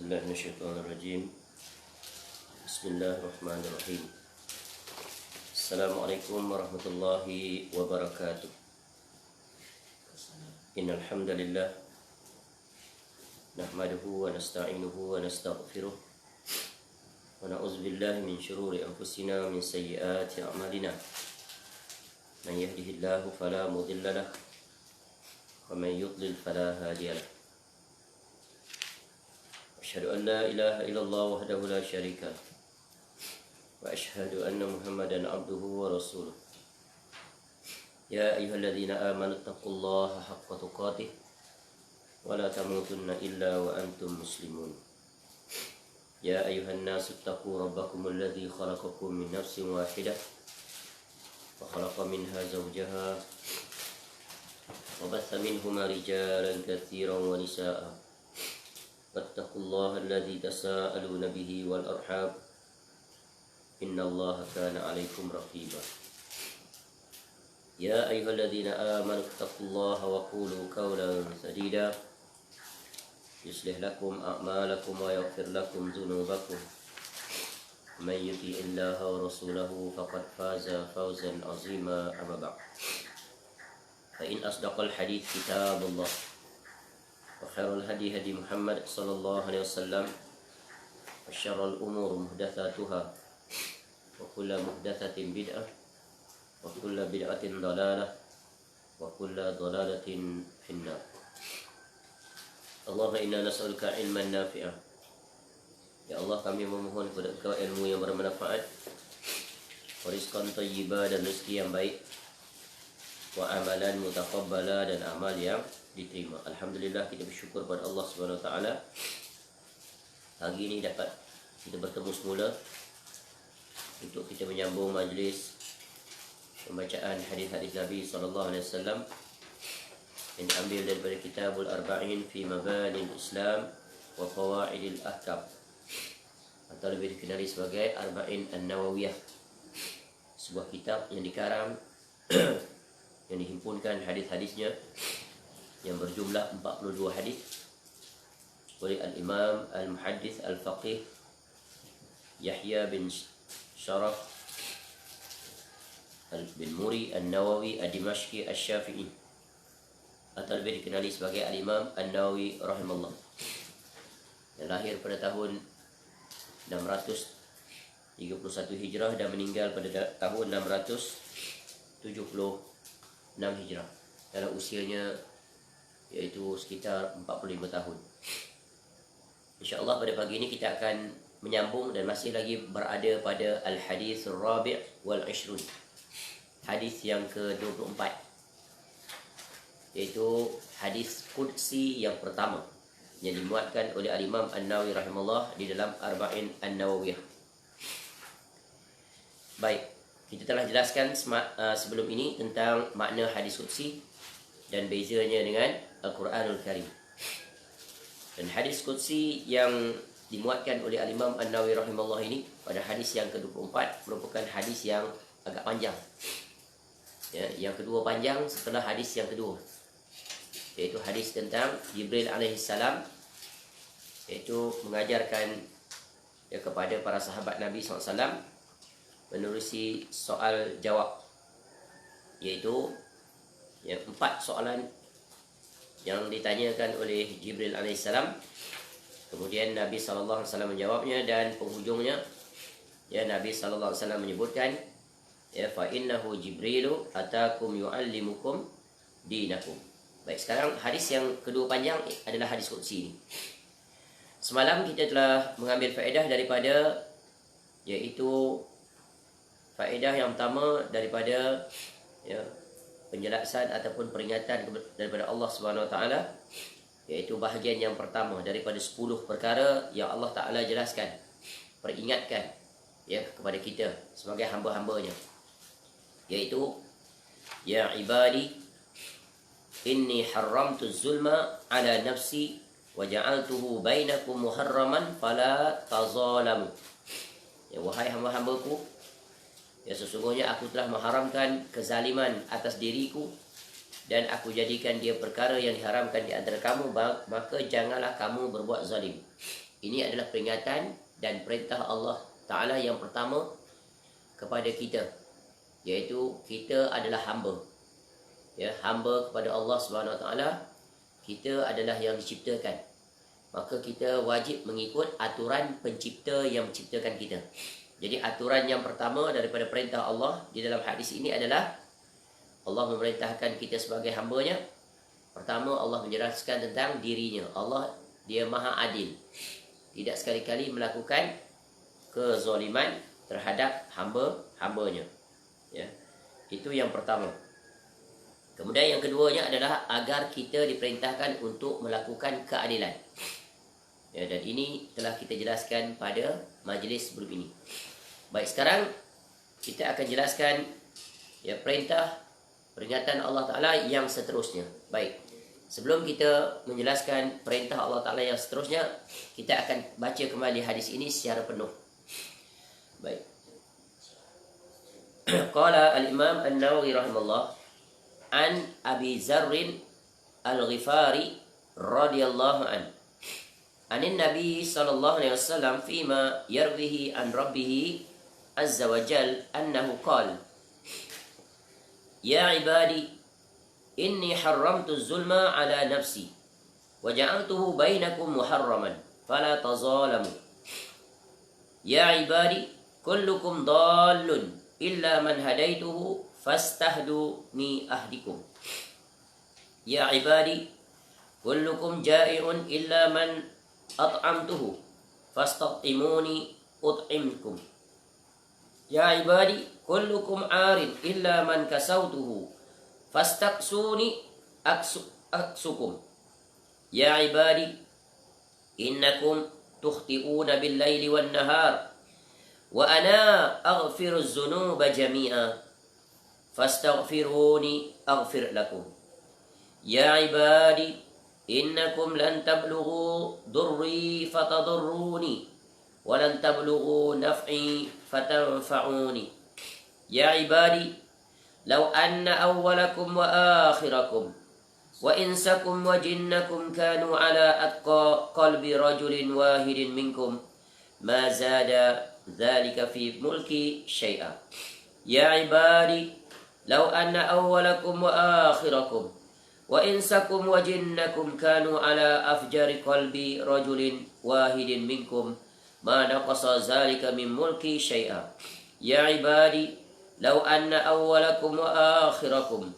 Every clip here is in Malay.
بالله من الشيطان الرجيم. بسم الله الرحمن الرحيم. السلام عليكم ورحمة الله وبركاته. إن الحمد لله نحمده ونستعينه ونستغفره ونعوذ بالله من شرور أنفسنا ومن سيئات أعمالنا. من يهده الله فلا مضل له ومن يضلل فلا هادي له. أشهد أن لا إله إلا الله وحده لا شريك له وأشهد أن محمدا عبده ورسوله. يا أيها الذين آمنوا اتقوا الله حق تقاته ولا تموتن إلا وأنتم مسلمون. يا أيها الناس اتقوا ربكم الذي خلقكم من نفس واحدة وخلق منها زوجها وبث منهما رجالا كثيرا ونساء. واتقوا الله الذي تساءلون به والأرحام إن الله كان عليكم رقيبا. يا أيها الذين آمنوا اتقوا الله وقولوا قولا سديدا يصلح لكم أعمالكم ويغفر لكم ذنوبكم. من يطع الله ورسوله فقد فاز فوزا عظيما. أما بعد فإن أصدق الحديث كتاب الله وخير الهدي هدي محمد صلى الله عليه وسلم وشر الأمور محدثاتها وكل محدثة بدعة وكل بدعة ضلالة وكل ضلالة في النار. اللهم إنا نسألك علما نافعا. Ya Allah, kami memohon kepada Engkau ilmu yang bermanfaat, rizqan thayyiba dan rezeki yang baik, wa amalan mutaqabbala dan amal yang diterima. Alhamdulillah, kita bersyukur pada Allah Subhanahu wa taala. Hari ini dapat kita bertemu semula untuk kita menyambung majlis pembacaan hadis-hadis Nabi sallallahu alaihi wasallam yang diambil daripada Kitabul Arba'in fi Mabanil Islam wa Qawaidil Ahkam, atau lebih dikenali sebagai Arba'in An-Nawawiyah, sebuah kitab yang dikarang yang dihimpunkan hadis-hadisnya yang berjumlah 42 hadis oleh Al-Imam Al-Muhaddits Al-Faqih Yahya bin Sharaf bin Muri An-Nawawi Ad-Dimashqi Asy-Syafi'i, atau lebih dikenali sebagai Al-Imam An-Nawawi rahimahullah, yang lahir pada tahun 631 Hijrah dan meninggal pada tahun 676 Hijrah, dalam usianya yaitu sekitar 45 tahun. InsyaAllah pada pagi ini kita akan menyambung dan masih lagi berada pada Al-Hadis Ar-Rabi' wal-Ishrun, hadis yang ke-24, yaitu hadis Qudsi yang pertama yang dimuatkan oleh Al-Imam An-Nawawi rahimahullah di dalam Arba'in An-Nawawiyah. Baik, kita telah jelaskan sebelum ini tentang makna hadis Qudsi dan bezanya dengan Al-Quranul Karim. Dan hadis Qudsi yang dimuatkan oleh Al-Imam An-Nawawi rahimahullah ini pada hadis yang ke-24 merupakan hadis yang agak panjang, ya, yang kedua panjang setelah hadis yang kedua, yaitu hadis tentang Jibril alaihissalam, yaitu mengajarkan ya, kepada para sahabat Nabi SAW menerusi soal jawab, yaitu yang 4 soalan yang ditanyakan oleh Jibril alaihissalam. Kemudian Nabi SAW menjawabnya, dan penghujungnya ya Nabi SAW menyebutkan ya fa innahu Jibrilu atakum yuallimukum dinakum. Baik, sekarang hadis yang kedua panjang adalah hadis Qudsi ini. Semalam kita telah mengambil faedah daripada, yaitu faedah yang pertama daripada ya, penjelasan ataupun peringatan daripada Allah Subhanahu wa taala, yaitu bahagian yang pertama daripada 10 perkara yang Allah Taala jelaskan, peringatkan ya kepada kita sebagai hamba-hambanya, yaitu ya ibadi inni haramtu zulma ala nafsi wa ja'altuhu bainakum muharraman fala tazalamu. Ya wahai hamba-hambaku, ya sesungguhnya aku telah mengharamkan kezaliman atas diriku dan aku jadikan dia perkara yang diharamkan di antara kamu, maka janganlah kamu berbuat zalim. Ini adalah peringatan dan perintah Allah Ta'ala yang pertama kepada kita, iaitu kita adalah hamba. Ya, hamba kepada Allah Subhanahu Wa Ta'ala. Kita adalah yang diciptakan. Maka kita wajib mengikut aturan pencipta yang menciptakan kita. Jadi aturan yang pertama daripada perintah Allah di dalam hadis ini adalah Allah memerintahkan kita sebagai hambanya. Pertama, Allah menjelaskan tentang dirinya. Allah, dia maha adil. Tidak sekali-kali melakukan kezaliman terhadap hamba-hambanya. Ya. Itu yang pertama. Kemudian yang keduanya adalah agar kita diperintahkan untuk melakukan keadilan. Ya, dan ini telah kita jelaskan pada majlis sebelum ini. Baik, sekarang kita akan jelaskan ya perintah peringatan Allah Ta'ala yang seterusnya. Baik, sebelum kita menjelaskan perintah Allah Ta'ala yang seterusnya, kita akan baca kembali hadis ini secara penuh. Baik. Qala al-Imam An-Nawawi rahimahullah an Abi Zarrin Al-Ghifari radhiyallahu an anin Nabi sallallahu alaihi wasallam fima yarwihi an Rabbih azza wa jal annahu qala ya ibadi inni haramtu az-zulma ala nafsi wa ja'altuhu bainakum muharraman fala tazalamu ya ibadi kullukum dallun illa man hadaituhu fastahduni ahdikum ya ibadi kullukum ja'i'un illa man at'amtuhu fastat'imuni ut'imkum ya ibadi kullukum 'arin illa man kasautuhu fastaqsuni aksukum ya ibadi innakum tukhti'una bil-laili wan-nahar wa ana aghfiru az-zunuba jami'a fastaghfiruni aghfir lakum ya ibadi innakum lan tablughu durri fatadurruni wa lan tablughu naf'i fatanfa'uni ya ibadi law anna awwalakum wa akhirakum wa insakum wa jinnakum kanu ala atqa qalbi rajulin wahidin minkum ma zada dhalika fi mulki syai'a ya ibadi law anna awwalakum wa akhirakum wa insakum wa jinnakum kanu ala afjari qalbi rajulin wahidin minkum ma naqasa dhalika min mulki syai'a ya ibadi law anna awwalakum wa akhirakum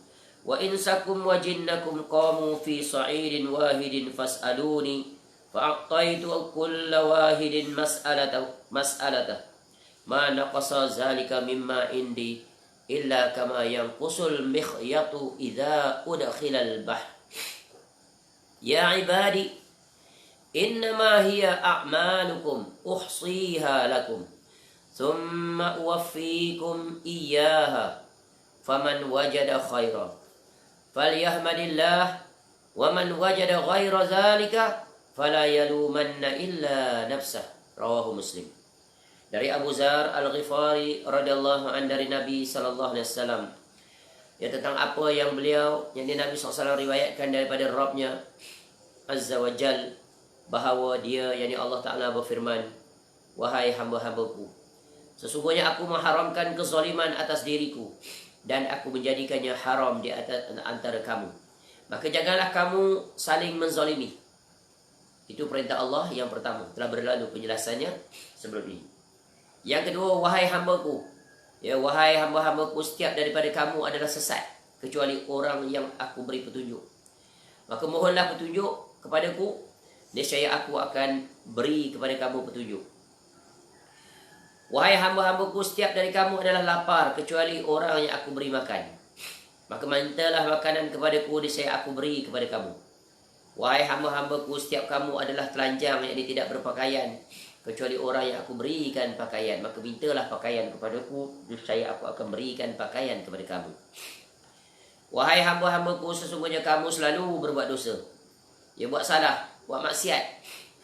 wa insakum wa jinnakum qamu fi sa'idin wahidin fas'aluni fa'ataitu kulla wahidin mas'alata ma naqasa dhalika mimma indi illa kama yanqusul mikhyatu idza udkhilal bahr ya ibadi innama hiya a'malukum uhsiha lakum thumma uwaffikum iyyaha faman wajada khairan falyahmadillah wa man wajada ghaira dhalika fala yalumanna illa nafsah. Rawahu Muslim. Dari Abu Zar Al-Ghifari radhiyallahu anhu dari Nabi sallallahu alaihi wasallam, ya tentang apa yang Nabi SAW riwayatkan daripada Rabb-Nya Azza wa Jal, bahawa dia, yakni Allah Ta'ala berfirman, wahai hamba-hambaku, sesungguhnya aku mengharamkan kezaliman atas diriku dan aku menjadikannya haram di antara kamu. Maka janganlah kamu saling menzalimi. Itu perintah Allah yang pertama, telah berlalu penjelasannya sebelum ini. Yang kedua, wahai hambaku, ya wahai hamba-hambaku, setiap daripada kamu adalah sesat kecuali orang yang aku beri petunjuk. Maka mohonlah petunjuk kepadaku, nescaya aku akan beri kepada kamu petunjuk. Wahai hamba-hambaku, setiap dari kamu adalah lapar kecuali orang yang aku beri makan. Maka mintalah makanan kepadaku, nescaya aku beri kepada kamu. Wahai hamba-hambaku, setiap kamu adalah telanjang, yakni tidak berpakaian kecuali orang yang aku berikan pakaian. Maka mintalah pakaian kepadaku, nescaya aku akan berikan pakaian kepada kamu. Wahai hamba-hambaku, sesungguhnya kamu selalu berbuat dosa. Ya, buat salah, buat maksiat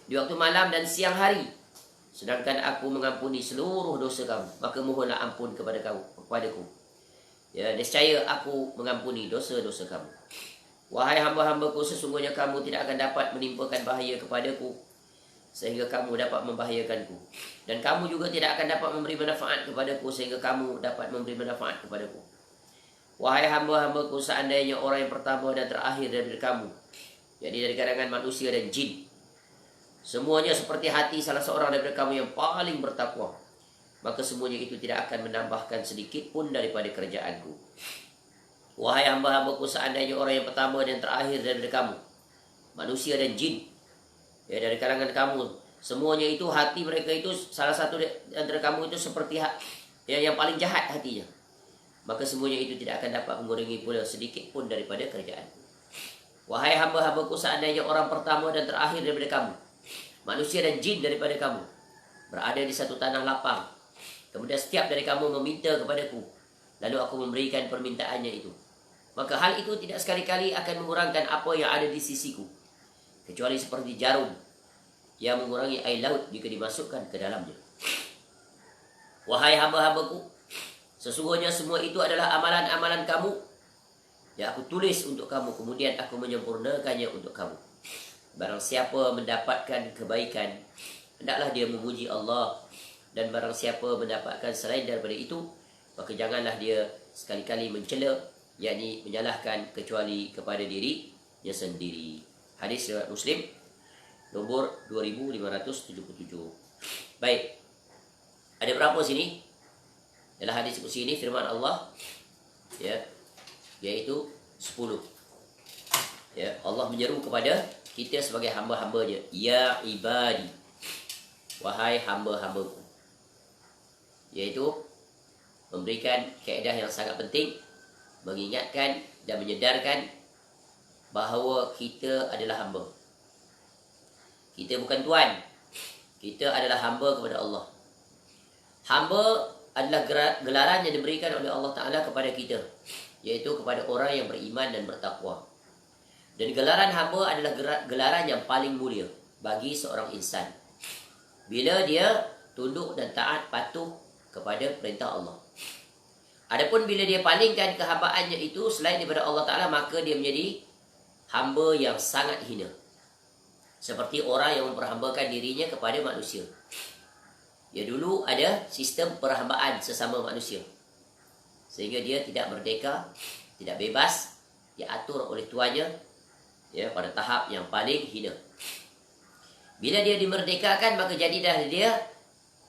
di waktu malam dan siang hari, sedangkan aku mengampuni seluruh dosa kamu. Maka mohonlah ampun kepadaku. Ya, nescaya aku mengampuni dosa-dosa kamu. Wahai hamba-hambaku, sesungguhnya kamu tidak akan dapat menimpakan bahaya kepadaku sehingga kamu dapat membahayakanku, dan kamu juga tidak akan dapat memberi manfaat kepadaku sehingga kamu dapat memberi manfaat kepadaku. Wahai hamba-hambaku, seandainya orang yang pertama dan terakhir dari kamu, jadi dari kalangan manusia dan jin, semuanya seperti hati salah seorang daripada kamu yang paling bertakwa, maka semuanya itu tidak akan menambahkan sedikit pun daripada kerjaanku. Wahai hamba-hambaku, seandainya orang yang pertama dan terakhir daripada kamu, manusia dan jin, ya dari kalangan kamu, semuanya itu hati mereka itu salah satu antara kamu itu seperti yang paling jahat hatinya, maka semuanya itu tidak akan dapat mengurangi pula sedikit pun daripada kerjaanku. Wahai hamba-hambaku, seandainya orang pertama dan terakhir daripada kamu, manusia dan jin daripada kamu, berada di satu tanah lapang, kemudian setiap dari kamu meminta kepadaku, lalu aku memberikan permintaannya itu, maka hal itu tidak sekali-kali akan mengurangkan apa yang ada di sisiku, kecuali seperti jarum yang mengurangi air laut jika dimasukkan ke dalamnya. Wahai hamba-hambaku, sesungguhnya semua itu adalah amalan-amalan kamu yang aku tulis untuk kamu, kemudian aku menyempurnakannya untuk kamu. Barang siapa mendapatkan kebaikan, hendaklah dia memuji Allah, dan barang siapa mendapatkan selain daripada itu, maka janganlah dia sekali-kali mencela, yakni menyalahkan, kecuali kepada dirinya sendiri. Hadis riwayat Muslim nombor 2577. Baik, ada berapa sini? Dalam hadis kursi ini firman Allah, ya, yaitu 10. Ya, Allah menyeru kepada kita sebagai hamba-hambanya, ya ibadi, wahai hamba-hambaku, yaitu memberikan kaedah yang sangat penting, mengingatkan dan menyedarkan bahawa kita adalah hamba. Kita bukan tuan, kita adalah hamba kepada Allah. Hamba adalah gelaran yang diberikan oleh Allah Ta'ala kepada kita, yaitu kepada orang yang beriman dan bertakwa. Dan gelaran hamba adalah gelaran yang paling mulia bagi seorang insan, bila dia tunduk dan taat patuh kepada perintah Allah. Adapun bila dia palingkan kehambaannya itu selain daripada Allah Ta'ala, maka dia menjadi hamba yang sangat hina, seperti orang yang memperhambakan dirinya kepada manusia. Ya, dulu ada sistem perhambaan sesama manusia, sehingga dia tidak merdeka, tidak bebas, diatur oleh tuannya, ya, pada tahap yang paling hina. Bila dia dimerdekakan, maka jadilah dia,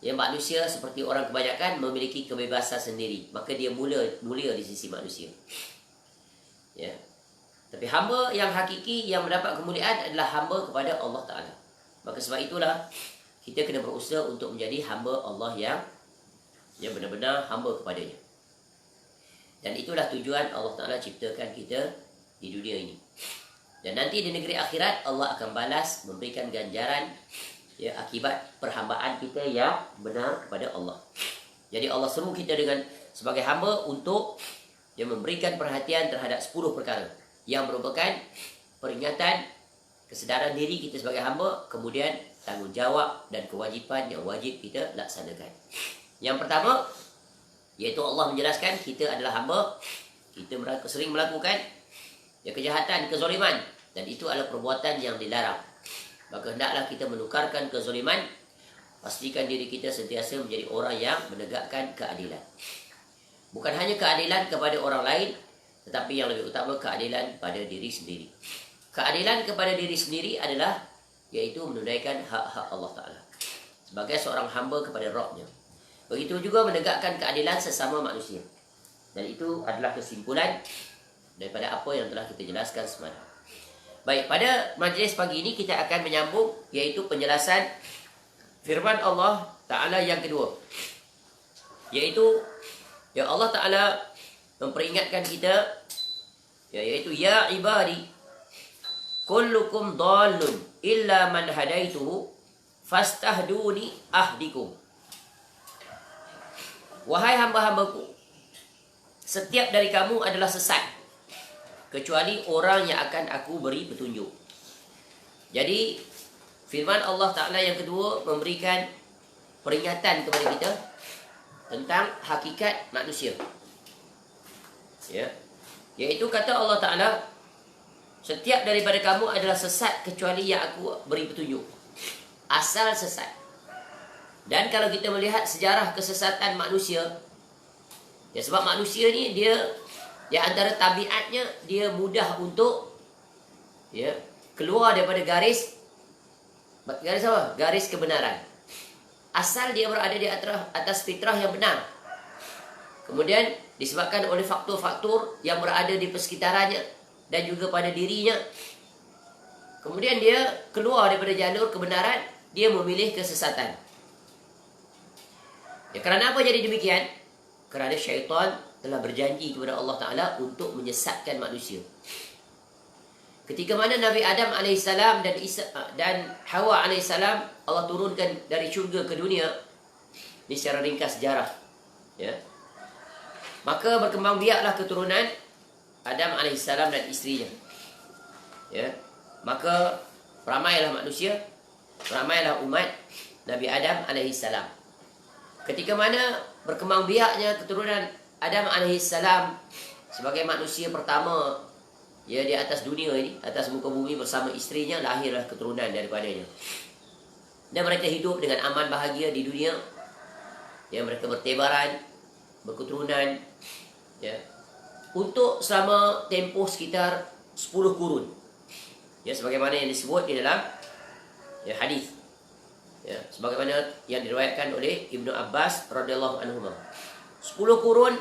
ya, manusia seperti orang kebanyakan memiliki kebebasan sendiri, maka dia mulia di sisi manusia. Ya. Tapi hamba yang hakiki yang mendapat kemuliaan adalah hamba kepada Allah Ta'ala. Maka sebab itulah kita kena berusaha untuk menjadi hamba Allah yang benar-benar hamba kepadanya. Dan itulah tujuan Allah Ta'ala ciptakan kita di dunia ini. Dan nanti di negeri akhirat Allah akan balas, memberikan ganjaran, ya, akibat perhambaan kita yang benar kepada Allah. Jadi Allah seru kita dengan sebagai hamba untuk memberikan perhatian terhadap 10 perkara yang merupakan peringatan kesedaran diri kita sebagai hamba, kemudian tanggungjawab dan kewajipan yang wajib kita laksanakan. Yang pertama, yaitu Allah menjelaskan kita adalah hamba, kita sering melakukan, ya, kejahatan, kezaliman, dan itu adalah perbuatan yang dilarang. Maka hendaklah kita menukarkan kezaliman, pastikan diri kita sentiasa menjadi orang yang menegakkan keadilan. Bukan hanya keadilan kepada orang lain, tetapi yang lebih utama keadilan pada diri sendiri. Keadilan kepada diri sendiri adalah yaitu menunaikan hak-hak Allah Ta'ala sebagai seorang hamba kepada Rabb-Nya. Begitu juga menegakkan keadilan sesama manusia. Dan itu adalah kesimpulan daripada apa yang telah kita jelaskan semalam. Baik, pada majlis pagi ini kita akan menyambung, yaitu penjelasan firman Allah Ta'ala yang kedua, yaitu ya Allah Ta'ala memperingatkan kita, yaitu ya ibadi kullukum dhalun illa man hadaituhu fastahduni ahdikum. Wahai hamba-hambaku, setiap dari kamu adalah sesat, kecuali orang yang akan aku beri petunjuk. Jadi firman Allah Ta'ala yang kedua memberikan peringatan kepada kita tentang hakikat manusia, ya, yaitu kata Allah Ta'ala, setiap daripada kamu adalah sesat kecuali yang aku beri petunjuk. asal sesat. Dan kalau kita melihat sejarah kesesatan manusia, ya sebab manusia ni dia antara tabiatnya dia mudah untuk ya keluar daripada garis apa? Garis kebenaran. Asal dia berada di atas fitrah yang benar. Kemudian disebabkan oleh faktor-faktor yang berada di persekitarannya dan juga pada dirinya, kemudian dia keluar daripada jalur kebenaran, dia memilih kesesatan. Ya, kerana apa jadi demikian? Kerana syaitan telah berjanji kepada Allah Ta'ala untuk menyesatkan manusia. Ketika mana Nabi Adam AS dan Hawa AS Allah turunkan dari syurga ke dunia, ini secara ringkas sejarah, ya, maka berkembang biaklah keturunan Adam AS dan isterinya, ya. Maka ramailah manusia, ramailah umat Nabi Adam AS. Ketika mana berkembang biaknya keturunan Adam AS sebagai manusia pertama ya di atas dunia ini, atas muka bumi bersama isterinya, lahirlah keturunan daripadanya. Dan mereka hidup dengan aman bahagia di dunia. Ya, mereka bertebaran, berketurunan, ya, untuk selama tempoh sekitar 10 kurun. Ya, sebagaimana yang disebut di dalam ya hadis. Ya, sebagaimana yang diriwayatkan oleh Ibnu Abbas radhiyallahu anhu. 10 kurun.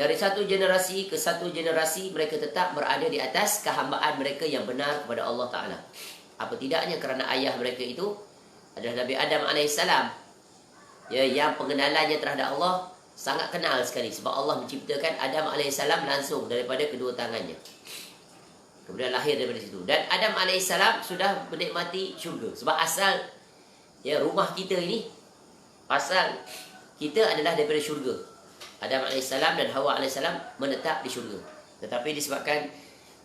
Dari satu generasi ke satu generasi mereka tetap berada di atas kehambaan mereka yang benar kepada Allah Ta'ala. Apa tidaknya kerana ayah mereka itu adalah Nabi Adam AS, ya, yang pengenalannya terhadap Allah sangat kenal sekali. Sebab Allah menciptakan Adam AS langsung daripada kedua tangannya. Kemudian lahir daripada situ. Dan Adam AS sudah menikmati syurga. Sebab asal ya rumah kita ini, asal kita adalah daripada syurga. Adam AS dan Hawa AS menetap di syurga. Tetapi disebabkan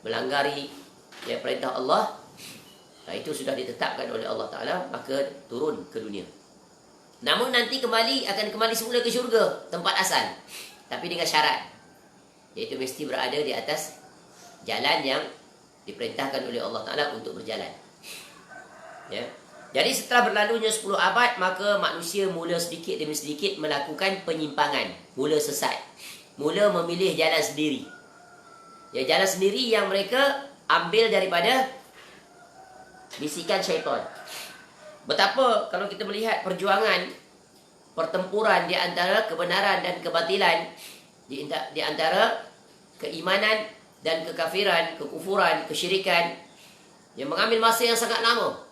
melanggar ya perintah Allah, itu sudah ditetapkan oleh Allah Ta'ala, maka turun ke dunia. Namun nanti akan kembali semula ke syurga, tempat asal. Tapi dengan syarat, iaitu mesti berada di atas jalan yang diperintahkan oleh Allah Ta'ala untuk berjalan. Ya. Jadi setelah berlalunya 10 abad, maka manusia mula sedikit demi sedikit melakukan penyimpangan. Mula sesat. Mula memilih jalan sendiri. Ya, jalan sendiri yang mereka ambil daripada bisikan syaitan. Betapa kalau kita melihat perjuangan, pertempuran di antara kebenaran dan kebatilan, di antara keimanan dan kekafiran, kekufuran, kesyirikan, yang mengambil masa yang sangat lama.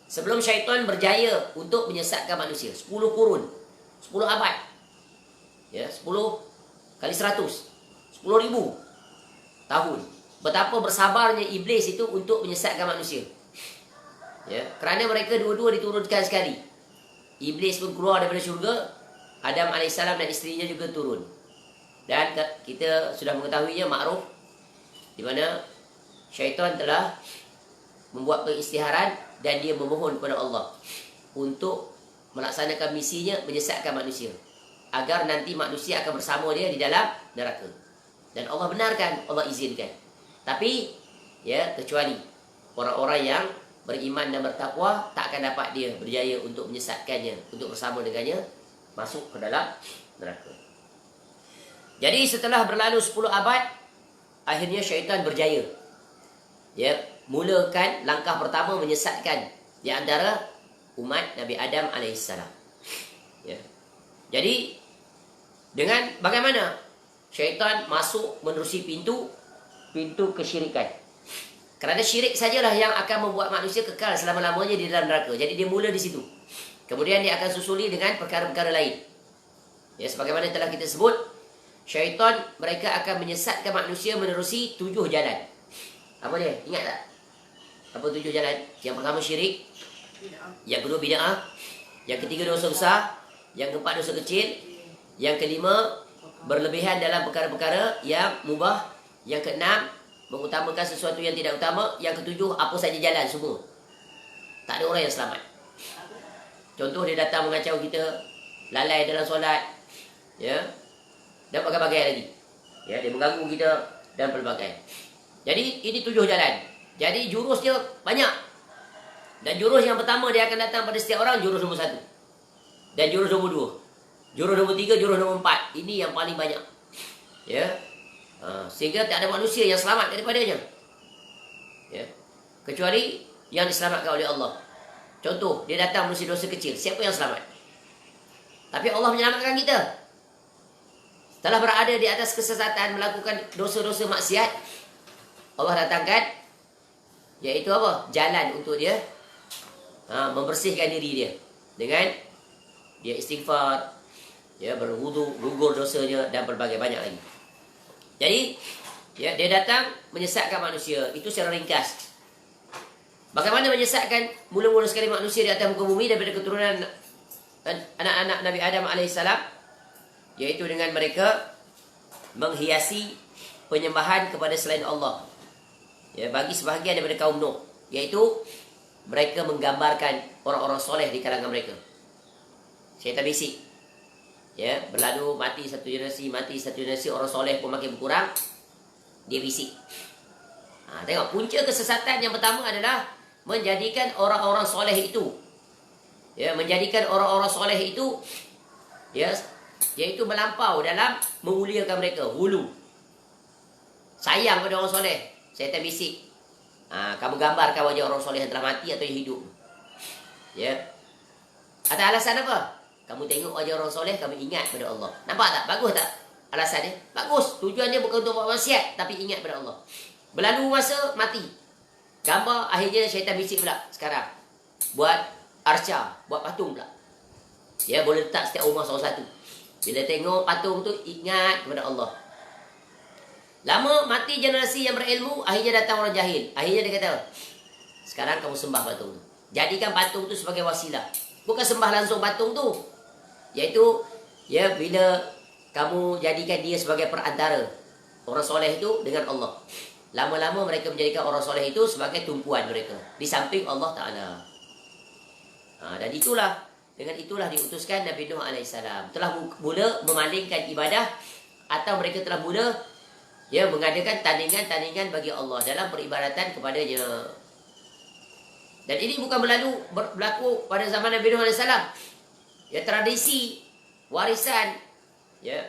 Sebelum syaitan berjaya untuk menyesatkan manusia. 10 kurun. 10 abad. Ya, 10 kali 100. 10,000 tahun. Betapa bersabarnya iblis itu untuk menyesatkan manusia. Ya, kerana mereka dua-dua diturunkan sekali. Iblis pun keluar daripada syurga. Adam AS dan isterinya juga turun. Dan kita sudah mengetahuinya, makruf, di mana syaitan telah membuat pengisytiharan dan dia memohon kepada Allah untuk melaksanakan misinya menyesatkan manusia, agar nanti manusia akan bersama dia di dalam neraka. Dan Allah benarkan, Allah izinkan. Tapi ya, kecuali orang-orang yang beriman dan bertakwa, tak akan dapat dia berjaya untuk menyesatkannya, untuk bersama dengannya masuk ke dalam neraka. Jadi setelah berlalu 10 abad, akhirnya syaitan berjaya. Ya, mulakan langkah pertama menyesatkan di antara umat Nabi Adam AS. Ya. Jadi dengan bagaimana syaitan masuk menerusi pintu kesyirikan. Kerana syirik sajalah yang akan membuat manusia kekal selama-lamanya di dalam neraka. Jadi dia mula di situ. Kemudian dia akan susuli dengan perkara-perkara lain. Ya, sebagaimana telah kita sebut, syaitan mereka akan menyesatkan manusia menerusi 7 jalan. Apa dia? Ingat tak? Apa 7 jalan? Yang pertama syirik, yang kedua bid'ah, yang ketiga dosa besar, yang keempat dosa kecil, yang kelima berlebihan dalam perkara-perkara yang mubah, yang keenam mengutamakan sesuatu yang tidak utama, yang ketujuh apa saja jalan semua. Tak ada orang yang selamat. Contoh, dia datang mengacau kita, lalai dalam solat, ya, dan bagai-bagai lagi. Ya, dia mengganggu kita dan pelbagai. Jadi ini 7 jalan. Jadi jurusnya banyak. Dan jurus yang pertama dia akan datang pada setiap orang, jurus nombor 1. Dan jurus nombor 2. Jurus nombor 3, jurus nombor 4. Ini yang paling banyak. Ya. Sehingga tak ada manusia yang selamat daripadanya. Ya. Kecuali yang diselamatkan oleh Allah. Contoh, dia datang manusia dosa kecil. Siapa yang selamat? Tapi Allah menyelamatkan kita. Setelah berada di atas kesesatan, melakukan dosa-dosa maksiat, Allah datangkan, iaitu apa? Jalan untuk dia membersihkan diri dia. Dengan dia istighfar, ya, berwudu, gugur dosanya, dan berbagai banyak lagi. Jadi, ya, dia datang menyesatkan manusia. Itu secara ringkas. Bagaimana menyesatkan mula-mula sekali manusia di atas muka bumi daripada keturunan anak-anak Nabi Adam alaihissalam, yaitu dengan mereka menghiasi penyembahan kepada selain Allah. Ya, bagi sebahagian daripada kaum Nuh, yaitu mereka menggambarkan orang-orang soleh di kalangan mereka. Syaitan bisik. Ya, berlalu mati satu generasi, orang soleh pun makin berkurang. Dia bisik. Tengok, punca kesesatan yang pertama adalah menjadikan orang-orang soleh itu, ya, menjadikan orang-orang soleh itu, ya, iaitu melampau dalam memuliakan mereka, hulu, sayang pada orang soleh. Syaitan bisik, kamu gambarkan wajah orang soleh yang telah mati atau yang hidup. Ya. Atas alasan apa? Kamu tengok wajah orang soleh, kamu ingat pada Allah. Nampak tak? Bagus tak alasan dia? Bagus. Tujuan dia bukan untuk buat maksiat, tapi ingat pada Allah. Berlalu masa, mati. Gambar, akhirnya syaitan bisik pula sekarang. Buat arca, buat patung pula. Ya, boleh letak setiap rumah satu-satu. Bila tengok patung tu, ingat kepada Allah. Lama mati generasi yang berilmu, akhirnya datang orang jahil. Akhirnya dia kata, sekarang kamu sembah patung tu. Jadikan patung tu sebagai wasilah. Bukan sembah langsung patung tu. Iaitu, ya, bila kamu jadikan dia sebagai perantara orang soleh itu dengan Allah. Lama-lama mereka menjadikan orang soleh itu sebagai tumpuan mereka di samping Allah Ta'ala. Dan itulah, dengan itulah diutuskan Nabi Nuh AS. Telah mula memalingkan ibadah, atau mereka telah mula, ya, mengadakan tandingan-tandingan bagi Allah dalam peribadatan kepadanya. Dan ini bukan berlaku pada zaman Nabi Nuh AS. Ya, tradisi, warisan, ya,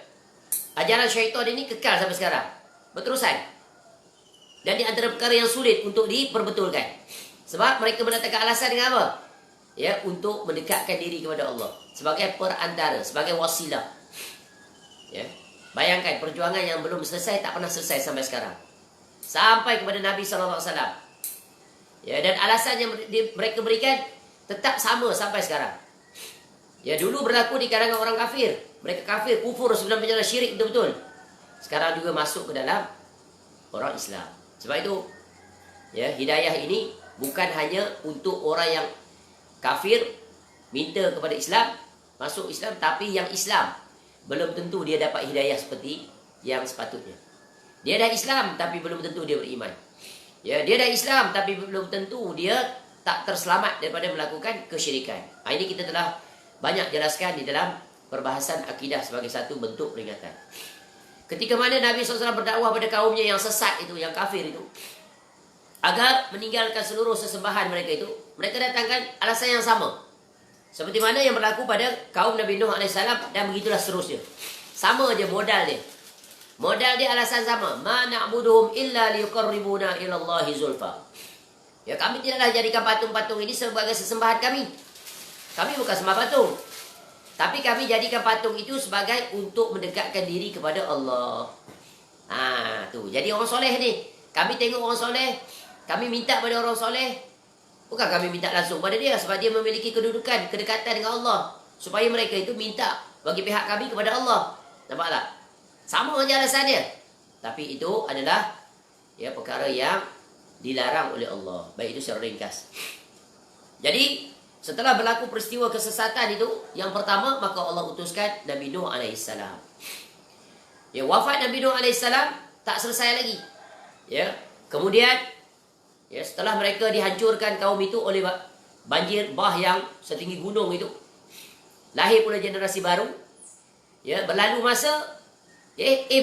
ajaran syaitan ini kekal sampai sekarang. Berterusan. Dan di antara perkara yang sulit untuk diperbetulkan. Sebab mereka mendatangkan alasan dengan apa? Ya, untuk mendekatkan diri kepada Allah. Sebagai perantara, sebagai wasilah. Ya. Bayangkan perjuangan yang belum selesai, tak pernah selesai sampai sekarang. Sampai kepada Nabi SAW. Ya, dan alasan yang mereka berikan tetap sama sampai sekarang. Ya, dulu berlaku di kalangan orang kafir. Mereka kafir, kufur sebelum penjara syirik betul-betul. Sekarang juga masuk ke dalam orang Islam. Sebab itu, ya, hidayah ini bukan hanya untuk orang yang kafir minta kepada Islam, masuk Islam, tapi yang Islam belum tentu dia dapat hidayah seperti yang sepatutnya. Dia dah Islam tapi belum tentu dia beriman. Ya, dia dah Islam tapi belum tentu dia tak terselamat daripada melakukan kesyirikan. Ini kita telah banyak jelaskan di dalam perbahasan akidah sebagai satu bentuk peringatan. Ketika mana Nabi SAW berdakwah pada kaumnya yang sesat itu, yang kafir itu, agar meninggalkan seluruh sesembahan mereka itu, mereka datangkan alasan yang sama. Seperti mana yang berlaku pada kaum Nabi Nuh AS, dan begitulah seterusnya. Sama aja modal dia. Modal dia alasan sama. Ma na'buduhum illa liyuqarribuna ilallahi zulfa. Ya, kami tidaklah jadikan patung-patung ini sebagai sesembahan kami. Kami bukan sembah patung. Tapi kami jadikan patung itu sebagai untuk mendekatkan diri kepada Allah. Tu. Jadi orang soleh ni. Kami tengok orang soleh. Kami minta pada orang soleh. Bukan kami minta langsung pada dia. Sebab dia memiliki kedudukan, kedekatan dengan Allah. Supaya mereka itu minta bagi pihak kami kepada Allah. Nampak tak? Sama saja alasan dia. Tapi itu adalah, ya, perkara yang dilarang oleh Allah. Baik, itu secara ringkas. Jadi, setelah berlaku peristiwa kesesatan itu, yang pertama, maka Allah utuskan Nabi Nuh AS. Ya, wafat Nabi Nuh AS tak selesai lagi. Ya, kemudian, ya, setelah mereka dihancurkan kaum itu oleh banjir bah yang setinggi gunung itu, lahir pula generasi baru. Ya, berlalu masa,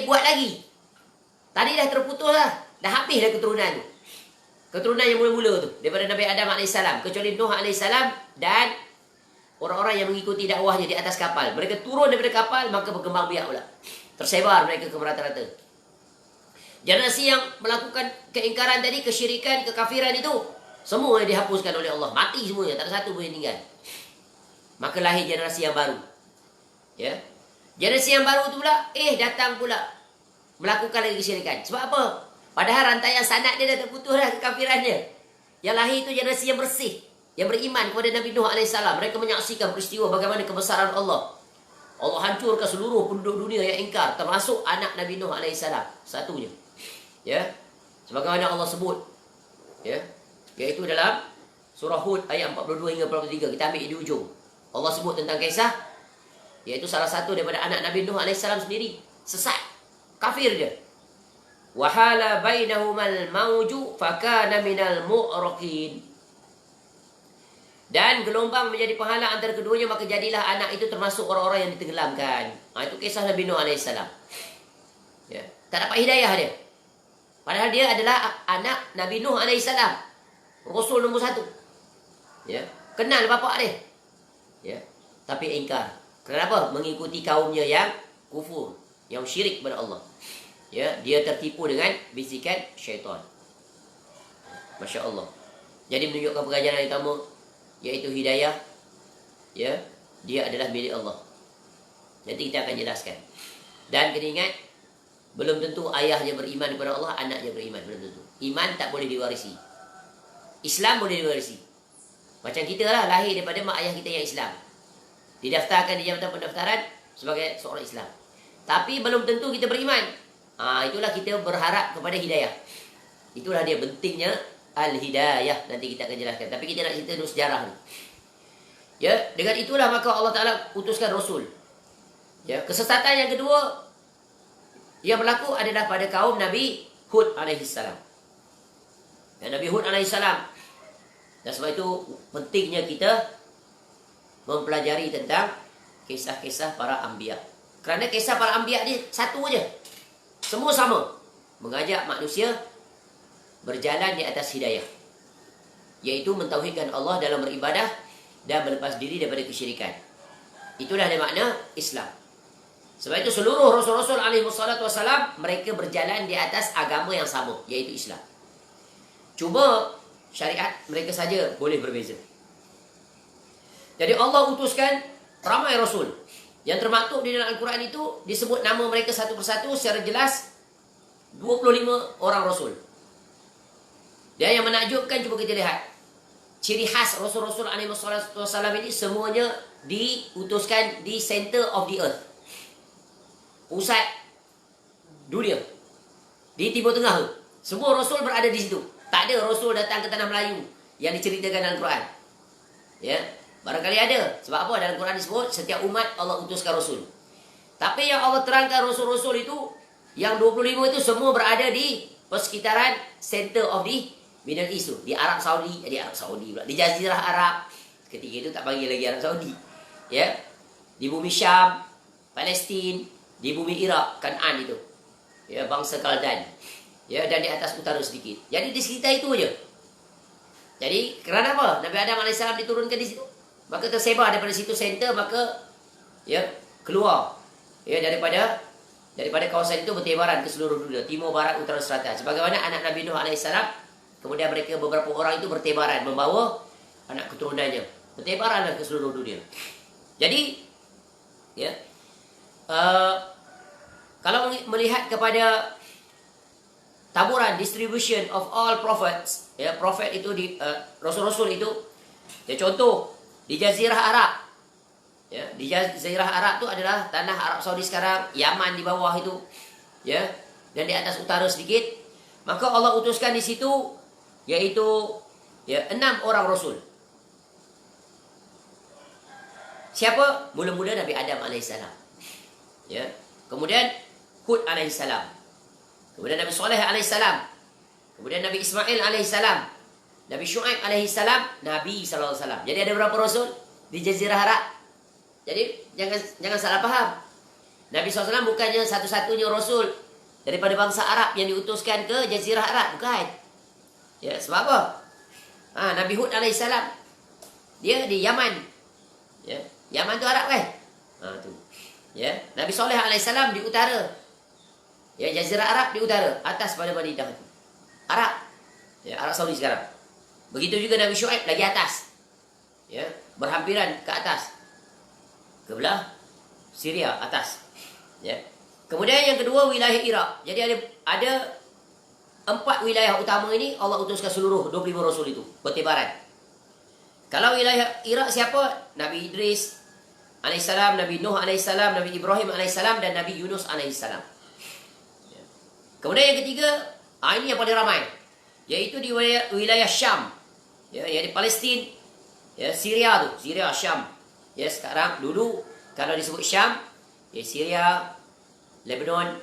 buat lagi. Tadi dah terputus dah. Dah habis dah keturunan tu. keturunan yang mula-mula tu daripada Nabi Adam AS, kecuali Nuh AS dan orang-orang yang mengikuti dakwahnya di atas kapal. Mereka turun daripada kapal, maka berkembang biak pula. Tersebar mereka ke merata-rata. Generasi yang melakukan keingkaran tadi, kesyirikan, kekafiran itu, semua dihapuskan oleh Allah. Mati semuanya, tak ada satu pun yang tinggal. Maka lahir generasi yang baru. Ya. Generasi yang baru tu pula, datang pula melakukan lagi kesyirikan. Sebab apa? Padahal rantaian sanad dia dah terputus dah kekafirannya. Yang lahir itu generasi yang bersih, yang beriman kepada Nabi Nuh AS. Mereka menyaksikan peristiwa bagaimana kebesaran Allah. Allah hancurkan seluruh penduduk dunia yang ingkar, termasuk anak Nabi Nuh AS. Satunya. Ya. Sebagaimana Allah sebut. Ya. Iaitu dalam surah Hud ayat 42 hingga 43. Kita ambil di ujung. Allah sebut tentang kisah. Iaitu salah satu daripada anak Nabi Nuh AS sendiri. Sesat. Kafir dia. Wahala bainahumal mauju fakana minal mu'raqin. Dan gelombang menjadi penghalang antara keduanya, maka jadilah anak itu termasuk orang-orang yang ditenggelamkan. Itu kisah Nabi Nuh AS. Ya. Tak dapat hidayah dia. Padahal dia adalah anak Nabi Nuh AS. Rasul nombor 1. Ya. Kenal bapa dia. Ya. Tapi ingkar. Kenapa? Mengikuti kaumnya yang kufur, yang syirik kepada Allah. Ya, dia tertipu dengan bisikan syaitan. Masya Allah. Jadi menunjukkan pengajaran yang utama, iaitu hidayah. Ya, dia adalah milik Allah. Nanti kita akan jelaskan. Dan kena ingat, belum tentu ayahnya beriman kepada Allah, anaknya beriman. Belum tentu. Iman tak boleh diwarisi. Islam boleh diwarisi. Macam kita lah, lahir daripada mak ayah kita yang Islam. Didaftarkan di jabatan pendaftaran sebagai seorang Islam. Tapi belum tentu kita beriman. Itulah kita berharap kepada hidayah. Itulah dia pentingnya al-hidayah. Nanti kita akan jelaskan. Tapi kita nak cerita dulu sejarah ni. Ya, dengan itulah maka Allah Ta'ala utuskan Rasul. Ya, kesesatan yang kedua yang berlaku adalah pada kaum Nabi Hud AS. Ya, Nabi Hud AS. Dan sebab itu pentingnya kita mempelajari tentang kisah-kisah para anbiya. Kerana kisah para anbiya ni satu aja. Semua sama. Mengajak manusia berjalan di atas hidayah. Iaitu mentauhidkan Allah dalam beribadah dan melepas diri daripada kesyirikan. Itulah dia makna Islam. Sebab itu seluruh Rasul-Rasul alaihissalam mereka berjalan di atas agama yang sama, iaitu Islam. Cuma syariat mereka saja boleh berbeza. Jadi Allah utuskan ramai Rasul. Yang termaktub di dalam Al-Quran itu disebut nama mereka satu persatu secara jelas 25 orang Rasul. Dan yang menakjubkan, cuba kita lihat. Ciri khas Rasul-Rasul alaihissalam ini semuanya diutuskan di center of the earth. Pusat dunia. Di Timur Tengah tu. Semua Rasul berada di situ. Tak ada Rasul datang ke tanah Melayu yang diceritakan dalam Al-Quran. Ya. Barangkali ada. Sebab apa? Dalam Quran disebut setiap umat Allah utuskan Rasul. Tapi yang Allah terangkan Rasul-Rasul itu, yang 25 itu semua berada di persekitaran center of the Middle East tu. Di Arab Saudi. Di Arab Saudi pula. Di Jazirah Arab. Ketika itu tak panggil lagi Arab Saudi. Ya. Di bumi Syam, Palestin, di bumi Iraq, Kan'an itu. Ya, bangsa Kaldan. Ya, dan di atas utara sedikit. Jadi di sekitar itu aja. Jadi kerana apa? Nabi Adam AS diturunkan di situ. Maka tersebar daripada situ center, maka ya keluar ya daripada kawasan itu bertebaran ke seluruh dunia, timur, barat, utara, selatan. Sebagaimana anak Nabi Nuh AS, kemudian mereka beberapa orang itu bertebaran membawa anak keturunannya, bertebaran ke seluruh dunia. Jadi ya kalau melihat kepada taburan distribution of all prophets, ya prophet itu di rasul-rasul itu, ya contoh di Jazirah Arab. Ya, di Jazirah Arab itu adalah tanah Arab Saudi sekarang, Yaman di bawah itu. Ya, dan di atas utara sedikit. Maka Allah utuskan di situ yaitu ya 6 orang rasul. Siapa? Mula-mula Nabi Adam AS. Ya. Kemudian Hud AS. Kemudian Nabi Saleh AS. Kemudian Nabi Ismail AS. Nabi Syuaib AS, Nabi SAW. Jadi ada berapa rasul di Jazirah Arab? Jadi jangan salah faham. Nabi SAW bukannya satu-satunya rasul daripada bangsa Arab yang diutuskan ke Jazirah Arab. Bukan. Ya, sebab apa? Nabi Hud alaihissalam dia di Yaman. Ya, Yaman tu Arab kan? Tu. Ya, Nabi Soleh alaihissalam di utara. Ya, Jazirah Arab di utara, atas pada Madinah. Arab. Ya, Arab Saudi sekarang. Begitu juga Nabi Syuaib lagi atas. Ya, berhampiran ke atas. Ke belah Syria atas. Ya. Kemudian yang kedua wilayah Iraq. Jadi ada 4 wilayah utama ini Allah utuskan seluruh 25 rasul itu bertebaran. Kalau wilayah Iraq siapa? Nabi Idris alaihissalam, Nabi Nuh alaihissalam, Nabi Ibrahim alaihissalam dan Nabi Yunus alaihissalam. Ya. Kemudian yang ketiga, ini yang paling ramai, yaitu di wilayah Syam. Ya, di Palestin, ya, Syria tu, Syria, Syam. Ya, sekarang dulu kalau disebut Syam, ya Syria, Lebanon,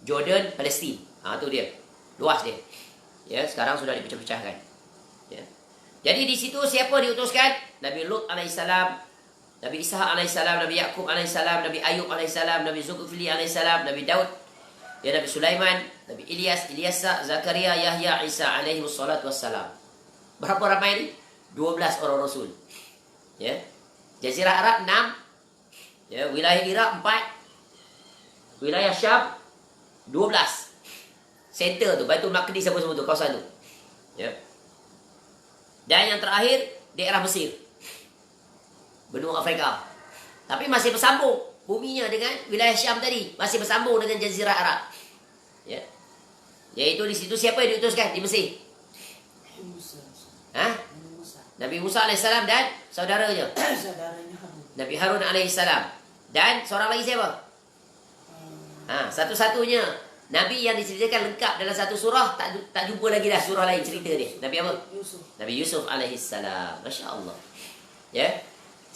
Jordan, Palestin. Tu dia. Luas dia. Ya, sekarang sudah dipecah-pecahkan. Ya. Jadi di situ siapa diutuskan? Nabi Lut alaihissalam, Nabi Isa alaihissalam, Nabi Yakub alaihissalam, Nabi Ayub alaihissalam, Nabi Zulkifli alaihissalam, Nabi Daud, ya, Nabi Sulaiman, Nabi Ilyas, Ilyasa, Zakaria, Yahya, Isa alaihi wassalatu wassalam. Berapa ramai ini? 12 orang rasul. Ya. Jazirah Arab 6. Ya, wilayah Iraq 4. Wilayah Syam 12. Center tu, Baitul Maqdis apa semua tu, kawasan tu. Ya. Dan yang terakhir, daerah Mesir. Benua Afrika. Tapi masih bersambung buminya dengan wilayah Syam tadi, masih bersambung dengan Jazirah Arab. Ya. Yaitu di situ siapa yang diutuskan di Mesir? Nabi Musa alaihissalam dan saudaranya. Nabi Harun alaihissalam. Dan seorang lagi siapa? Satu-satunya Nabi yang diceritakan lengkap dalam satu surah, tak jumpa lagi dah surah lain cerita dia. Nabi apa? Nabi Yusuf alaihissalam. Masya Allah. Ya.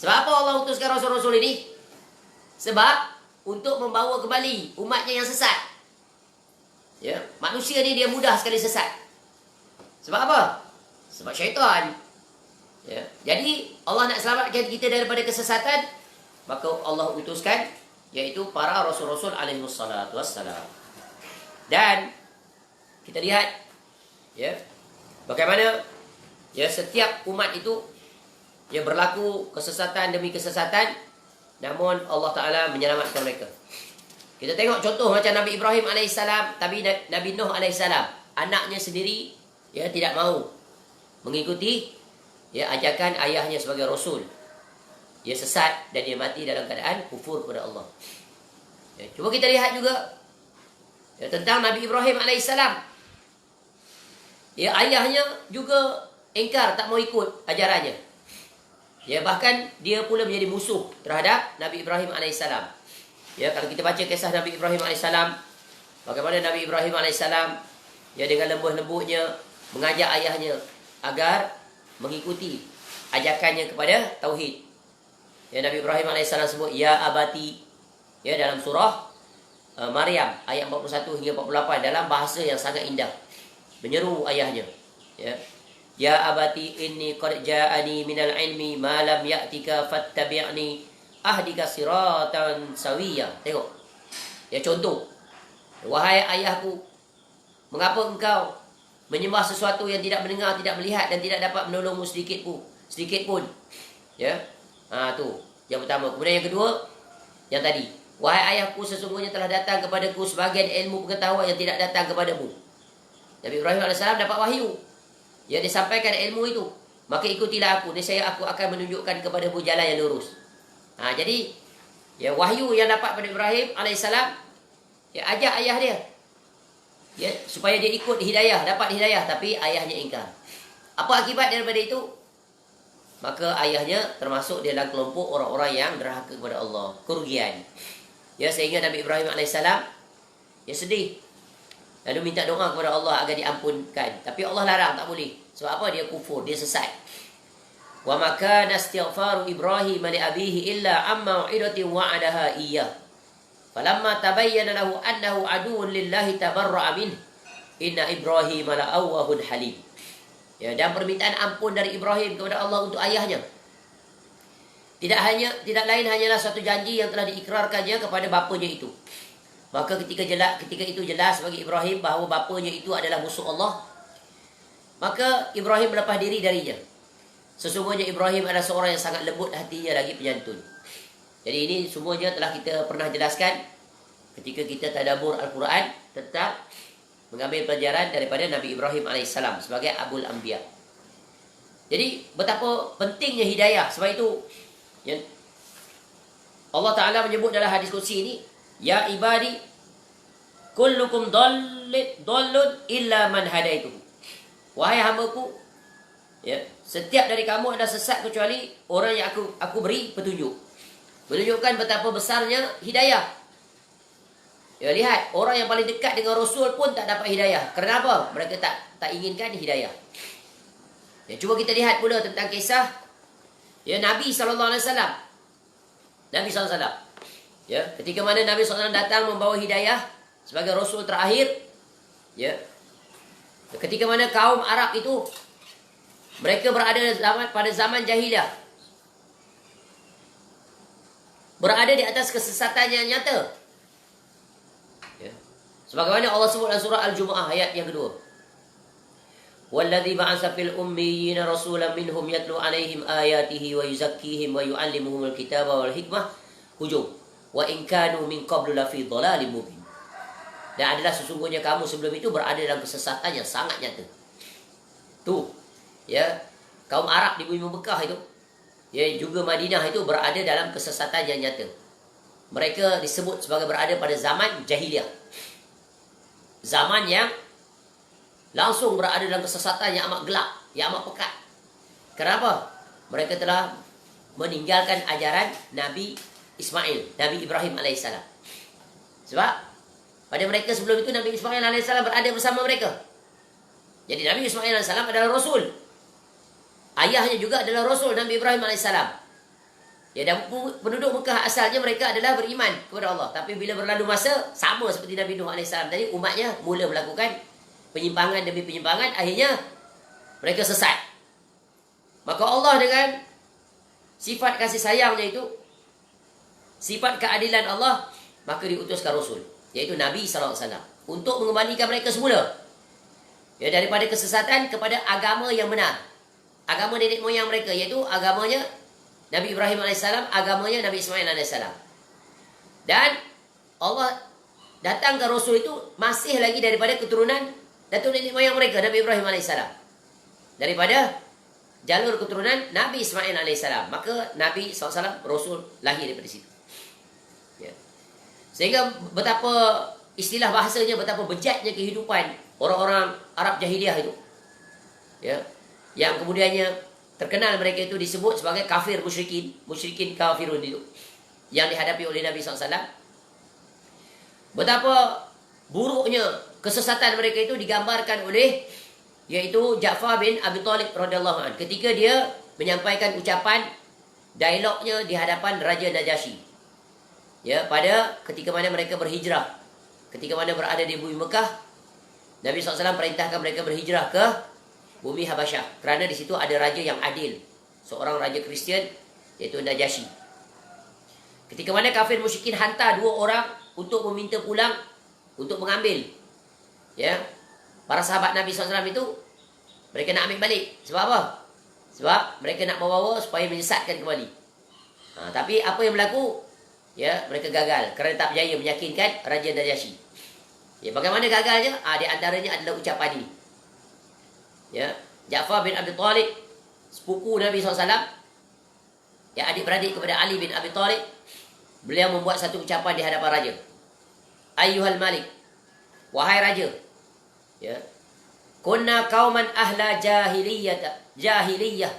Sebab apa Allah utuskan rasul-rasul ini? Sebab untuk membawa kembali umatnya yang sesat. Ya. Manusia ni dia mudah sekali sesat. Sebab apa? Sebab syaitan. Ya. Jadi Allah nak selamatkan kita daripada kesesatan, maka Allah utuskan yaitu para rasul-rasul alaihi wassalatu wassalam. Dan kita lihat, ya, bagaimana, ya, setiap umat itu, ya, berlaku kesesatan demi kesesatan, namun Allah Ta'ala menyelamatkan mereka. Kita tengok contoh macam Nabi Ibrahim alaihissalam, Nabi Nuh alaihissalam, anaknya sendiri, ya, tidak mahu mengikuti, ya, ajakan ayahnya sebagai rasul. Dia sesat dan dia mati dalam keadaan kufur kepada Allah. Ya, cuba kita lihat juga, ya, tentang Nabi Ibrahim alaihissalam. Ya, ayahnya juga ingkar, tak mau ikut ajarannya. Ya, bahkan dia pula menjadi musuh terhadap Nabi Ibrahim alaihissalam. Ya, kalau kita baca kisah Nabi Ibrahim alaihissalam, bagaimana Nabi Ibrahim alaihissalam, ya, dengan lembut-lembutnya mengajak ayahnya agar mengikuti ajakannya kepada tauhid. Ya, Nabi Ibrahim alaihissalam sebut ya abati, ya, dalam surah Maryam ayat 41 hingga 48 dalam bahasa yang sangat indah, menyeru ayahnya, ya, ya abati inni qad ja'ani minal ilmi ma lam ya'tika fattabi'ni ahdika siratan sawiyya. Tengok, ya, contoh, wahai ayahku, mengapa engkau menyembah sesuatu yang tidak mendengar, tidak melihat dan tidak dapat menolongmu sedikit pun. Ya. Tu yang pertama. Kemudian yang kedua, yang tadi, wahai ayahku, sesungguhnya telah datang kepadaku sebagian ilmu pengetahuan yang tidak datang kepadamu. Nabi Ibrahim AS dapat wahyu, ya, disampaikan ilmu itu, maka ikutilah aku, nescaya aku akan menunjukkan kepadamu jalan yang lurus. Jadi, ya, wahyu yang dapat pada Ibrahim AS, ya, ajak ayah dia, ya, supaya dia ikut hidayah, dapat hidayah, tapi ayahnya ingkar. Apa akibat daripada itu? Maka ayahnya termasuk dalam kelompok orang-orang yang derhaka kepada Allah, kerugian. Ya, sehingga Nabi Ibrahim AS, ya, sedih, lalu minta doa kepada Allah agar diampunkan. Tapi Allah larang, tak boleh. Sebab apa? Dia kufur, dia sesat. Wa maka nastighfaru Ibrahim li abihi illa amma u'idatin wa'adaha iyyah. Falamma tabayyana lahu annahu aduwwun lillahi tabarra'a minhu. Inna Ibrahim la'awwahun halim. Ya, dan permintaan ampun dari Ibrahim kepada Allah untuk ayahnya tidak lain hanyalah suatu janji yang telah diikrarkannya kepada bapanya itu. Maka ketika itu jelas bagi Ibrahim bahawa bapanya itu adalah musuh Allah, maka Ibrahim berlepas diri darinya. Sesungguhnya Ibrahim adalah seorang yang sangat lembut hatinya lagi penyantun. Jadi ini semuanya telah kita pernah jelaskan ketika kita tadabbur Al-Quran tentang mengambil pelajaran daripada Nabi Ibrahim alaihissalam sebagai Abul Anbiya. Jadi betapa pentingnya hidayah. Sebab itu ya, Allah Ta'ala menyebut dalam hadis qudsi ini, ya ibadi kullukum dallun illa man hadaituhu. Wahai hamba-Ku, ya, setiap dari kamu adalah sesat kecuali orang yang aku beri petunjuk. Menunjukkan betapa besarnya hidayah. Ya, lihat, orang yang paling dekat dengan Rasul pun tak dapat hidayah. Kenapa? Mereka tak inginkan hidayah. Ya, cuba kita lihat pula tentang kisah ya Nabi SAW. Nabi SAW. Ya, ketika mana Nabi SAW datang membawa hidayah sebagai Rasul terakhir, ya, ketika mana kaum Arab itu mereka berada pada zaman jahiliyah, berada di atas kesesatan yang nyata. Ya. Sebagaimana Allah sebut dalam surah Al-Jumu'ah ayat yang kedua. Walladzi ba'atsa fil ummiyina rasulan minhum yatlu 'alaihim ayatihi wa yuzakkihim wa yu'allimuhumul kitaba wal hikmah. Hujung. Wa in kanu min qablu lafi dhalalin mubin. Dan adalah sesungguhnya kamu sebelum itu berada dalam kesesatan yang sangat nyata. Tu, ya, kaum Arab di bumi Mekah itu, ya, juga Madinah itu berada dalam kesesatan yang nyata. Mereka disebut sebagai berada pada zaman jahiliyah. Zaman yang langsung berada dalam kesesatan yang amat gelap, yang amat pekat. Kenapa? Mereka telah meninggalkan ajaran Nabi Ismail, Nabi Ibrahim alaihissalam. Sebab pada mereka sebelum itu Nabi Ismail alaihissalam berada bersama mereka. Jadi Nabi Ismail alaihissalam adalah Rasul. Ayahnya juga adalah Rasul, Nabi Ibrahim alaihissalam. Ya, dan penduduk Mekah asalnya mereka adalah beriman kepada Allah. Tapi bila berlalu masa, sama seperti Nabi Nuh alaihissalam tadi, umatnya mula melakukan penyimpangan demi penyimpangan, akhirnya mereka sesat. Maka Allah dengan sifat kasih sayangnya itu, sifat keadilan Allah, maka diutuskan Rasul, yaitu Nabi SAW, untuk mengembalikan mereka semula, ya, daripada kesesatan kepada agama yang benar, agama nenek moyang mereka, iaitu agamanya Nabi Ibrahim AS, agamanya Nabi Ismail AS. Dan Allah datangkan Rasul itu masih lagi daripada keturunan datuk nenek moyang mereka, Nabi Ibrahim AS, daripada jalur keturunan Nabi Ismail AS. Maka Nabi SAW, Rasul lahir daripada situ, ya. Sehingga betapa istilah bahasanya, betapa bejatnya kehidupan orang-orang Arab jahiliyah itu, ya, yang kemudiannya terkenal mereka itu disebut sebagai kafir musyrikin kafirun itu, yang dihadapi oleh Nabi SAW. Betapa buruknya kesesatan mereka itu digambarkan oleh yaitu Ja'far bin Abi Talib radhiyallahu anhu ketika dia menyampaikan ucapan dialognya di hadapan Raja Najasyi, ya, pada ketika mana mereka berhijrah, ketika mana berada di bumi Mekah. Nabi SAW perintahkan mereka berhijrah ke bumi Habasyah, kerana di situ ada raja yang adil, seorang raja Kristian, yaitu Najasyi. Ketika mana kafir musyrikin hantar 2 orang untuk meminta pulang, untuk mengambil, ya, para sahabat Nabi SAW itu, mereka nak ambil balik. Sebab apa? Sebab mereka nak membawa supaya menyesatkan kembali. Tapi apa yang berlaku? Ya, mereka gagal kerana tak berjaya meyakinkan Raja Najasyi. Ya, bagaimana gagalnya? Di antaranya adalah ucapan ini. Ya, Ja'far bin Abi Talib, sepupu Nabi SAW, ya, adik-beradik kepada Ali bin Abi Talib, beliau membuat satu ucapan di hadapan raja. Ayyuhal Malik, wahai raja, ya, kunna qauman ahla jahiliyah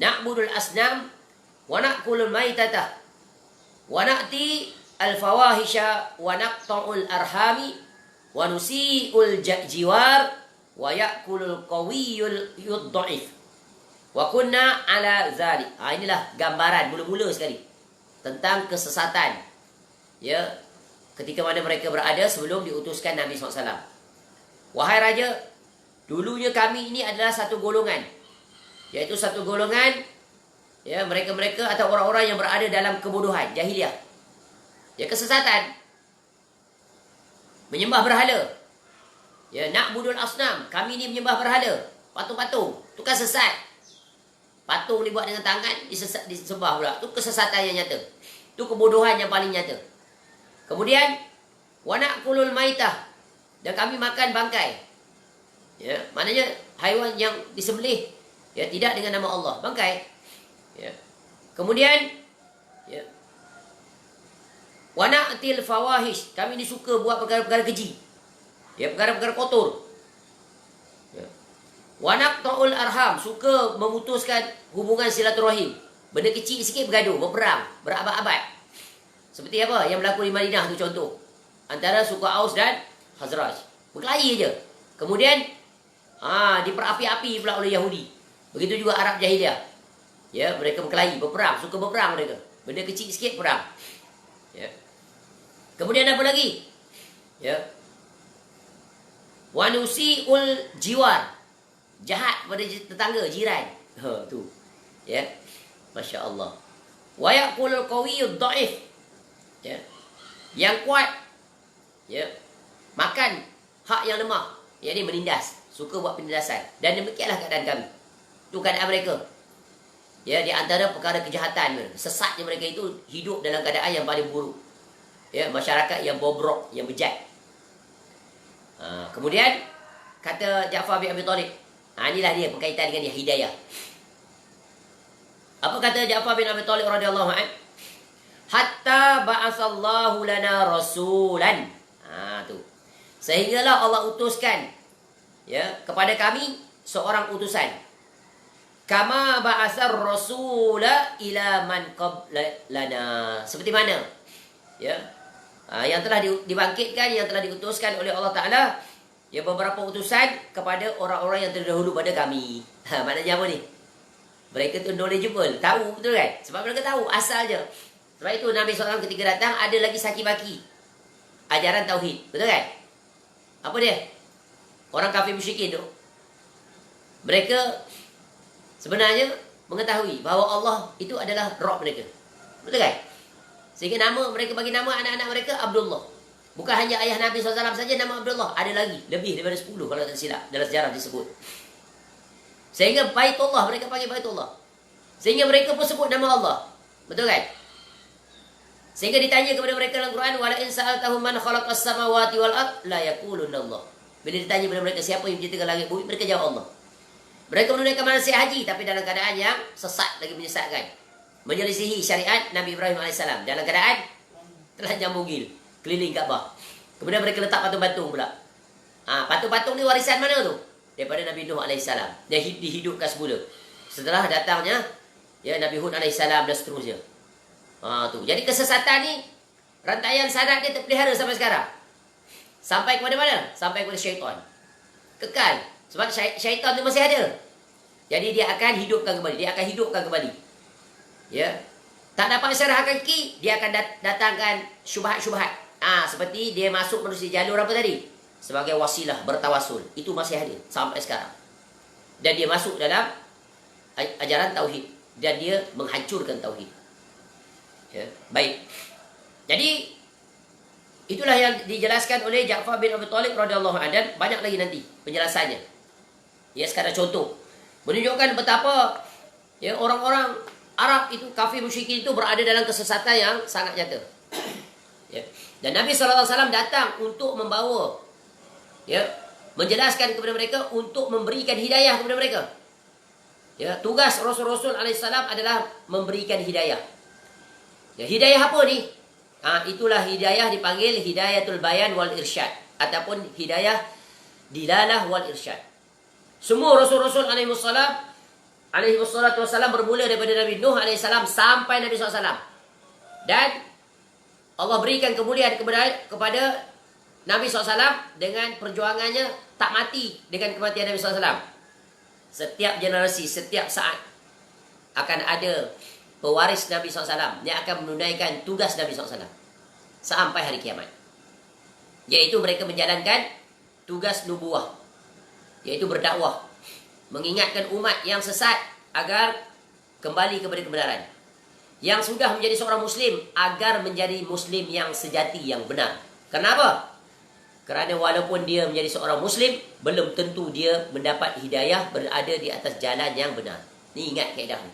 na'budul asnam wa na'kulul maitata wa na'ti al-fawahisha wa naqta'ul arhami wa nusi'ul jiwar wa ya'kulul qawiyyul yudha'if wa kunna ala zalik. Inilah gambaran mula-mula sekali tentang kesesatan, ya, ketika mana mereka berada sebelum diutuskan Nabi SAW. Wahai raja, dulunya kami ini adalah satu golongan, yaitu satu golongan, ya, mereka-mereka atau orang-orang yang berada dalam kebodohan jahiliyah, ya, kesesatan, menyembah berhala, ya, na'budul asnam, kami ini menyembah berhala. Patung-patung. Itu kan sesat. Patung dibuat dengan tangan, disembah pula. Itu kesesatan yang nyata. Itu kebodohan yang paling nyata. Kemudian, wa na'kulul maitah. Dan kami makan bangkai. Ya, maknanya haiwan yang disembelih ya tidak dengan nama Allah, bangkai. Ya. Kemudian ya. Wa na'til fawahish. Kami ini suka buat perkara-perkara keji. Ya, perkara-perkara kotor. Ya. Wa naqta'ul arham, suka memutuskan hubungan silaturahim. Benda kecil sikit bergaduh, berperang, berabad-abad. Seperti apa yang berlaku di Madinah tu contoh. Antara suku Aus dan Khazraj. Berkelahi je. Kemudian diperapi-api pula oleh Yahudi. Begitu juga Arab Jahiliyah. Ya, mereka berkelahi, berperang, suka berperang mereka. Benda kecil sikit perang. Ya. Kemudian apa lagi? Ya. Wa nusi'ul jiwar. Jahat pada tetangga, jiran. Tu. Ya. Masya Allah. Wa yaqulul qawiyyud dha'if. Ya. Yang kuat ya, makan hak yang lemah, yakni menindas, suka buat penindasan. Dan demikianlah keadaan kami. Itu keadaan mereka. Ya, di antara perkara kejahatan mereka, sesatnya mereka itu hidup dalam keadaan yang paling buruk. Ya, masyarakat yang bobrok, yang bejat. Kemudian kata Ja'far bin Abi Talib, inilah dia berkaitan dengan hidayah. Apa kata Ja'far bin Abi Talib radhiyallahu anhu? Hatta ba'atsallahu lana rasulan. Tu. Sehinggalah Allah utuskan ya kepada kami seorang utusan. Kama ba'atsar rasula ila man qablana. Seperti mana? Ya. Yang telah dibangkitkan, yang telah diutuskan oleh Allah Taala ya beberapa utusan kepada orang-orang yang terdahulu pada kami. Maknanya apa ni? Mereka tu knowledgeable, tahu betul kan? Sebab mereka tahu asal je. Sebab itu Nabi SAW ketika datang ada lagi saki baki ajaran tauhid, betul kan? Apa dia? Orang kafir musyrikin tu, mereka sebenarnya mengetahui bahawa Allah itu adalah Rabb mereka, betul kan? Sehingga nama mereka bagi nama anak-anak mereka Abdullah. Bukan hanya ayah Nabi SAW saja nama Abdullah, ada lagi lebih daripada 10 kalau tak silap dalam sejarah disebut. Sehingga Baitullah mereka panggil Baitullah. Sehingga mereka pun sebut nama Allah, betul kan? Sehingga ditanya kepada mereka dalam Quran, wala in sa'altahum man khalaqas samawati wal ard la yaquluna Allah. Bila ditanya kepada mereka siapa yang menciptakan langit bumi, mereka jawab Allah. Mereka menunaikan manasik haji tapi dalam keadaan yang sesat, lagi menyesatkan, menyelisihi syariat Nabi Ibrahim AS dalam keadaan telanjang bugil keliling Kaabah. Kemudian mereka letak patung-patung pula. Patung-patung ni warisan mana tu? Daripada Nabi Nuh AS. Dia dihidupkan semula setelah datangnya ya Nabi Hud AS dan seterusnya. Tu. Jadi kesesatan ni rantaian sanad dia terpelihara sampai sekarang. Sampai kepada mana? Sampai kepada syaitan. Kekal. Sebab syaitan tu masih ada. Jadi dia akan hidupkan kembali. Dia akan hidupkan kembali. Ya. Tak dapat secara hakiki, dia akan datangkan syubhat-syubhat. Seperti dia masuk melalui jalur apa tadi? Sebagai wasilah bertawasul. Itu masih ada sampai sekarang. Dan dia masuk dalam ajaran tauhid. Dan dia menghancurkan tauhid. Ya, baik. Jadi itulah yang dijelaskan oleh Ja'far bin Abi Talib radhiyallahu anhu, dan banyak lagi nanti penjelasannya. Ya, sekadar contoh menunjukkan betapa ya orang-orang Arab itu, kafir musyrikin itu berada dalam kesesatan yang sangat nyata. Ya. Dan Nabi SAW datang untuk membawa ya, menjelaskan kepada mereka, untuk memberikan hidayah kepada mereka. Ya, tugas Rasul-Rasul alaihissalam adalah memberikan hidayah. Ya, hidayah apa ni? Itulah hidayah dipanggil hidayatul bayan wal irsyad, ataupun hidayah dilalah wal irsyad. Semua Rasul-Rasul alaihi wassalatu wassalam bermula daripada Nabi Nuh alaihi salam sampai Nabi SAW. Dan Allah berikan kemuliaan kepada Nabi SAW dengan perjuangannya tak mati dengan kematian Nabi SAW. Setiap generasi, setiap saat akan ada pewaris Nabi SAW yang akan menunaikan tugas Nabi SAW sampai hari kiamat, yaitu mereka menjalankan tugas nubuah, yaitu berdakwah, mengingatkan umat yang sesat agar kembali kepada kebenaran, yang sudah menjadi seorang muslim agar menjadi muslim yang sejati, yang benar. Kenapa? Kerana walaupun dia menjadi seorang Muslim, belum tentu dia mendapat hidayah berada di atas jalan yang benar. Ni ingat kaedah ni.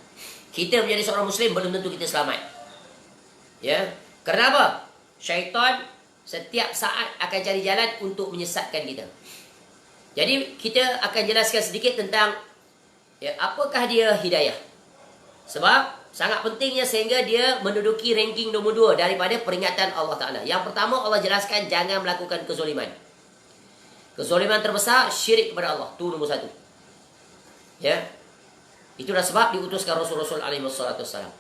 Kita menjadi seorang Muslim, belum tentu kita selamat. Ya, kenapa? Syaitan setiap saat akan cari jalan untuk menyesatkan kita. Jadi kita akan jelaskan sedikit tentang apakah dia hidayah. Sebab sangat pentingnya sehingga dia menduduki ranking nombor 2 daripada peringatan Allah Ta'ala. Yang pertama, Allah jelaskan jangan melakukan kezoliman. Kezoliman terbesar, syirik kepada Allah. Itu nombor 1. Ya. Itulah sebab diutuskan Rasul-Rasul alaihi wassalam.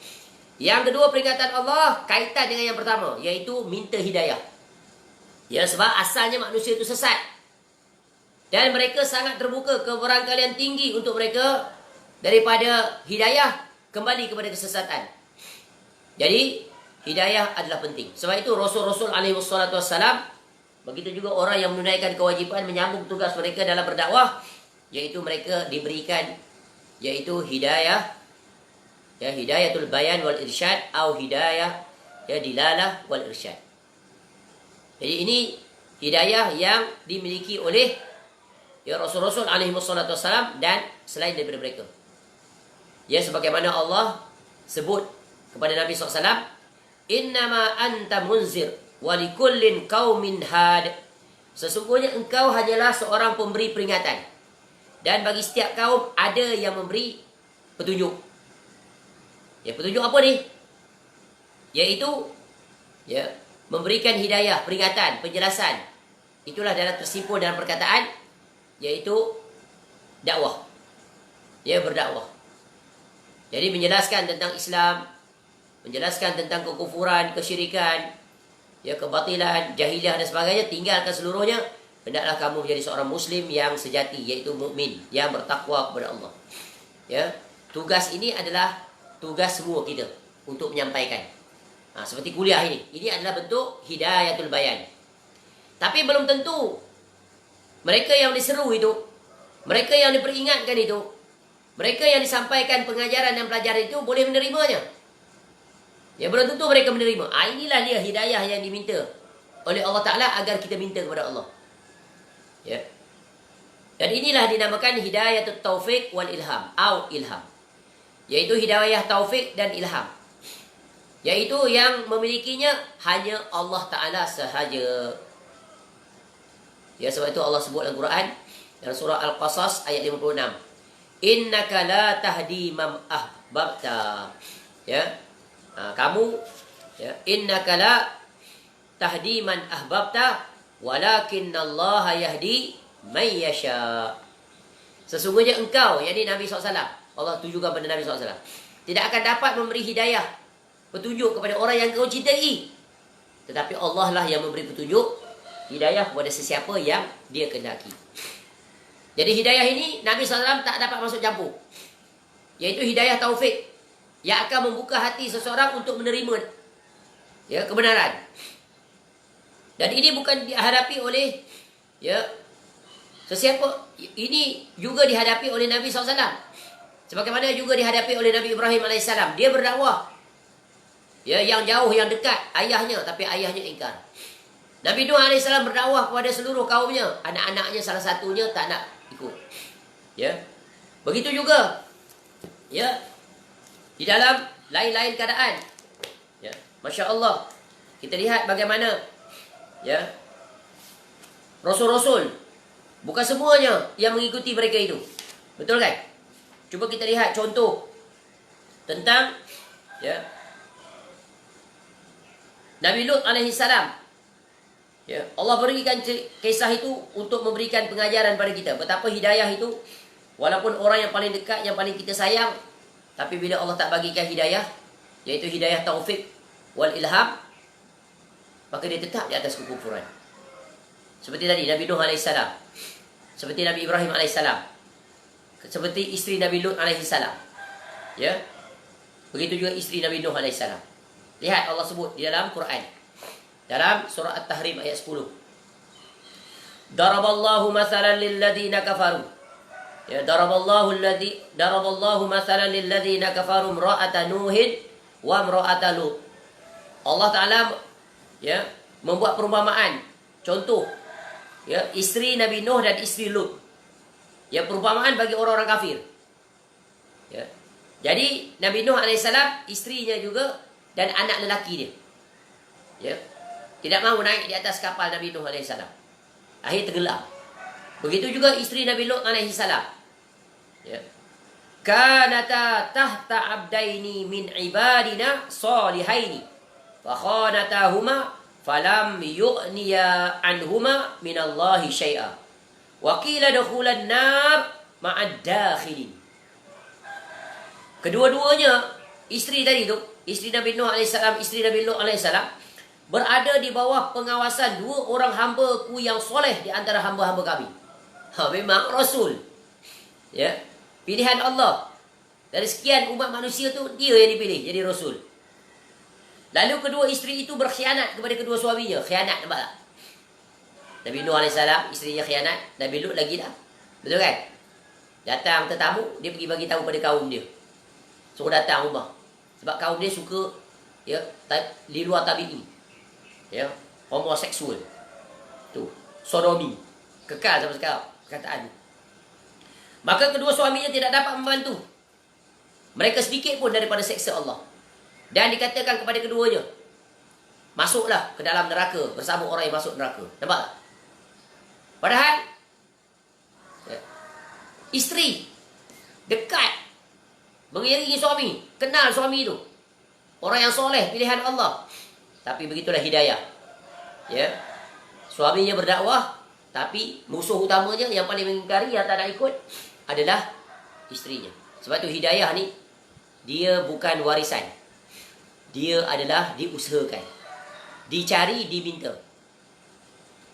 Yang kedua, peringatan Allah kaitan dengan yang pertama, iaitu minta hidayah. Ya, sebab asalnya manusia itu sesat. Dan mereka sangat terbuka keberangkalian tinggi untuk mereka daripada hidayah kembali kepada kesesatan. Jadi, hidayah adalah penting. Sebab itu Rasul-Rasul alaihi wassalam, begitu juga orang yang menunaikan kewajipan menyambung tugas mereka dalam berdakwah, iaitu mereka diberikan iaitu hidayah, ya, hidayatul bayan wal irsyad atau hidayah ya dilalah wal irsyad. Jadi ini hidayah yang dimiliki oleh ya Rasul-Rasul alaihi wassalam dan selain daripada mereka. Ya, sebagaimana Allah sebut kepada Nabi SAW, innama anta munzir wa likullin qaumin had. Sesungguhnya engkau hanyalah seorang pemberi peringatan, dan bagi setiap kaum ada yang memberi petunjuk. Ya, petunjuk apa ni? Iaitu ya, memberikan hidayah, peringatan, penjelasan. Itulah dalam tersimpul dalam perkataan, iaitu dakwah. Ya, berdakwah. Jadi menjelaskan tentang Islam, menjelaskan tentang kekufuran, kesyirikan, ya, kebatilan, jahiliah dan sebagainya, tinggalkan seluruhnya. Hendaklah kamu menjadi seorang Muslim yang sejati, iaitu mukmin yang bertakwa kepada Allah. Ya, tugas ini adalah tugas semua kita untuk menyampaikan. Seperti kuliah ini adalah bentuk hidayatul bayan. Tapi belum tentu mereka yang diseru itu, mereka yang diperingatkan itu, mereka yang disampaikan pengajaran dan pelajaran itu boleh menerimanya. Ya, belum tentu mereka menerima. Inilah dia hidayah yang diminta oleh Allah Ta'ala agar kita minta kepada Allah. Ya. Dan inilah dinamakan hidayatul taufiq wal ilham atau ilham. Yaitu hidayah taufik dan ilham. Yaitu yang memilikinya hanya Allah Ta'ala sahaja. Ya, sebab itu Allah sebut dalam Quran dalam surah Al-Qasas ayat 56. Innaka la tahdi man ahbabta. Ya. Kamu ya, innaka la tahdi man ahbabta walakinnallaha yahdi man yasha. Sesungguhnya engkau, yakni Nabi SAW, Allah tujukan pada Nabi SAW, tidak akan dapat memberi hidayah, petunjuk kepada orang yang kau cintai, tetapi Allah lah yang memberi petunjuk, hidayah kepada sesiapa yang dia kehendaki. Jadi hidayah ini Nabi SAW tak dapat masuk campur, iaitu hidayah taufik yang akan membuka hati seseorang untuk menerima ya kebenaran. Dan ini bukan dihadapi oleh ya sesiapa, ini juga dihadapi oleh Nabi SAW. Sebagaimana juga dihadapi oleh Nabi Ibrahim AS. Dia berdakwah ya, yang jauh, yang dekat ayahnya, tapi ayahnya ingkar. Nabi Nuh AS berdakwah kepada seluruh kaumnya, anak-anaknya salah satunya tak nak ikut. Ya, begitu juga ya di dalam lain-lain keadaan. Ya, Masya Allah, kita lihat bagaimana ya Rasul-Rasul, bukan semuanya yang mengikuti mereka itu. Betul kan? Cuba kita lihat contoh tentang ya Nabi Lut alaihissalam. Ya, Allah berikan kisah itu untuk memberikan pengajaran pada kita betapa hidayah itu, walaupun orang yang paling dekat, yang paling kita sayang, tapi bila Allah tak bagikan hidayah, iaitu hidayah taufik wal ilham, maka dia tetap di atas kekufuran. Seperti tadi Nabi Nuh alaihissalam, seperti Nabi Ibrahim alaihissalam, seperti isteri Nabi Lut alaihissalam. Ya, begitu juga isteri Nabi Nuh alaihissalam. Lihat Allah sebut di dalam Quran, dalam surah At-Tahrim ayat 10. Daraballahu mathalan lilladheena kafaru. Ya, daraballahu mathalan lilladheena kafaru imra'ata Nuhin wa imra'ata Lut. Allah Ta'ala ya membuat perumpamaan, contoh Ya, isteri Nabi Nuh dan isteri Lut. Ya, perumpamaan bagi orang-orang kafir. Ya. Jadi Nabi Nuh alaihissalam, isterinya juga dan anak lelaki dia. Ya. Tidak mahu naik di atas kapal Nabi Nuh alaihissalam. Akhir tenggelam. Begitu juga isteri Nabi Lut alaihissalam. Ya. Kanata tahta abdaini min ibadina salihaini. Fa khanatahuma falam yu'niya anhuma minallahi syai'a. Wa qila dukhulan nar ma'ad dakhilin. Kedua-duanya isteri tadi tu, isteri Nabi Nuh alaihissalam, isteri Nabi Lut alaihissalam, berada di bawah pengawasan dua orang hamba-Ku yang soleh di antara hamba-hamba kami. Memang Rasul. Ya. Pilihan Allah. Dari sekian umat manusia tu, dia yang dipilih jadi Rasul. Lalu kedua isteri itu berkhianat kepada kedua suaminya. Khianat, nampak tak? Nabi Nuh AS, isterinya khianat. Nabi Lut lagi dah. Betul kan? Datang tetamu, dia pergi bagi tahu pada kaum dia. Suruh datang rumah. Sebab kaum dia suka, ya, di luar tabi'i. Ya, homoseksual. Tu, sodomi. Kekal sampai sekarang perkataan. Maka kedua suaminya tidak dapat membantu mereka sedikit pun daripada seksa Allah. Dan dikatakan kepada keduanya, masuklah ke dalam neraka bersama orang yang masuk neraka. Nampak tak? Padahal ya, isteri dekat mengiringi suami, kenal suami itu, orang yang soleh, pilihan Allah. Tapi begitulah hidayah. Ya, suaminya berdakwah, tapi musuh utamanya yang paling mengingkari, yang tak nak ikut adalah istrinya. Sebab tu hidayah ni, dia bukan warisan. Dia adalah diusahakan, dicari, diminta.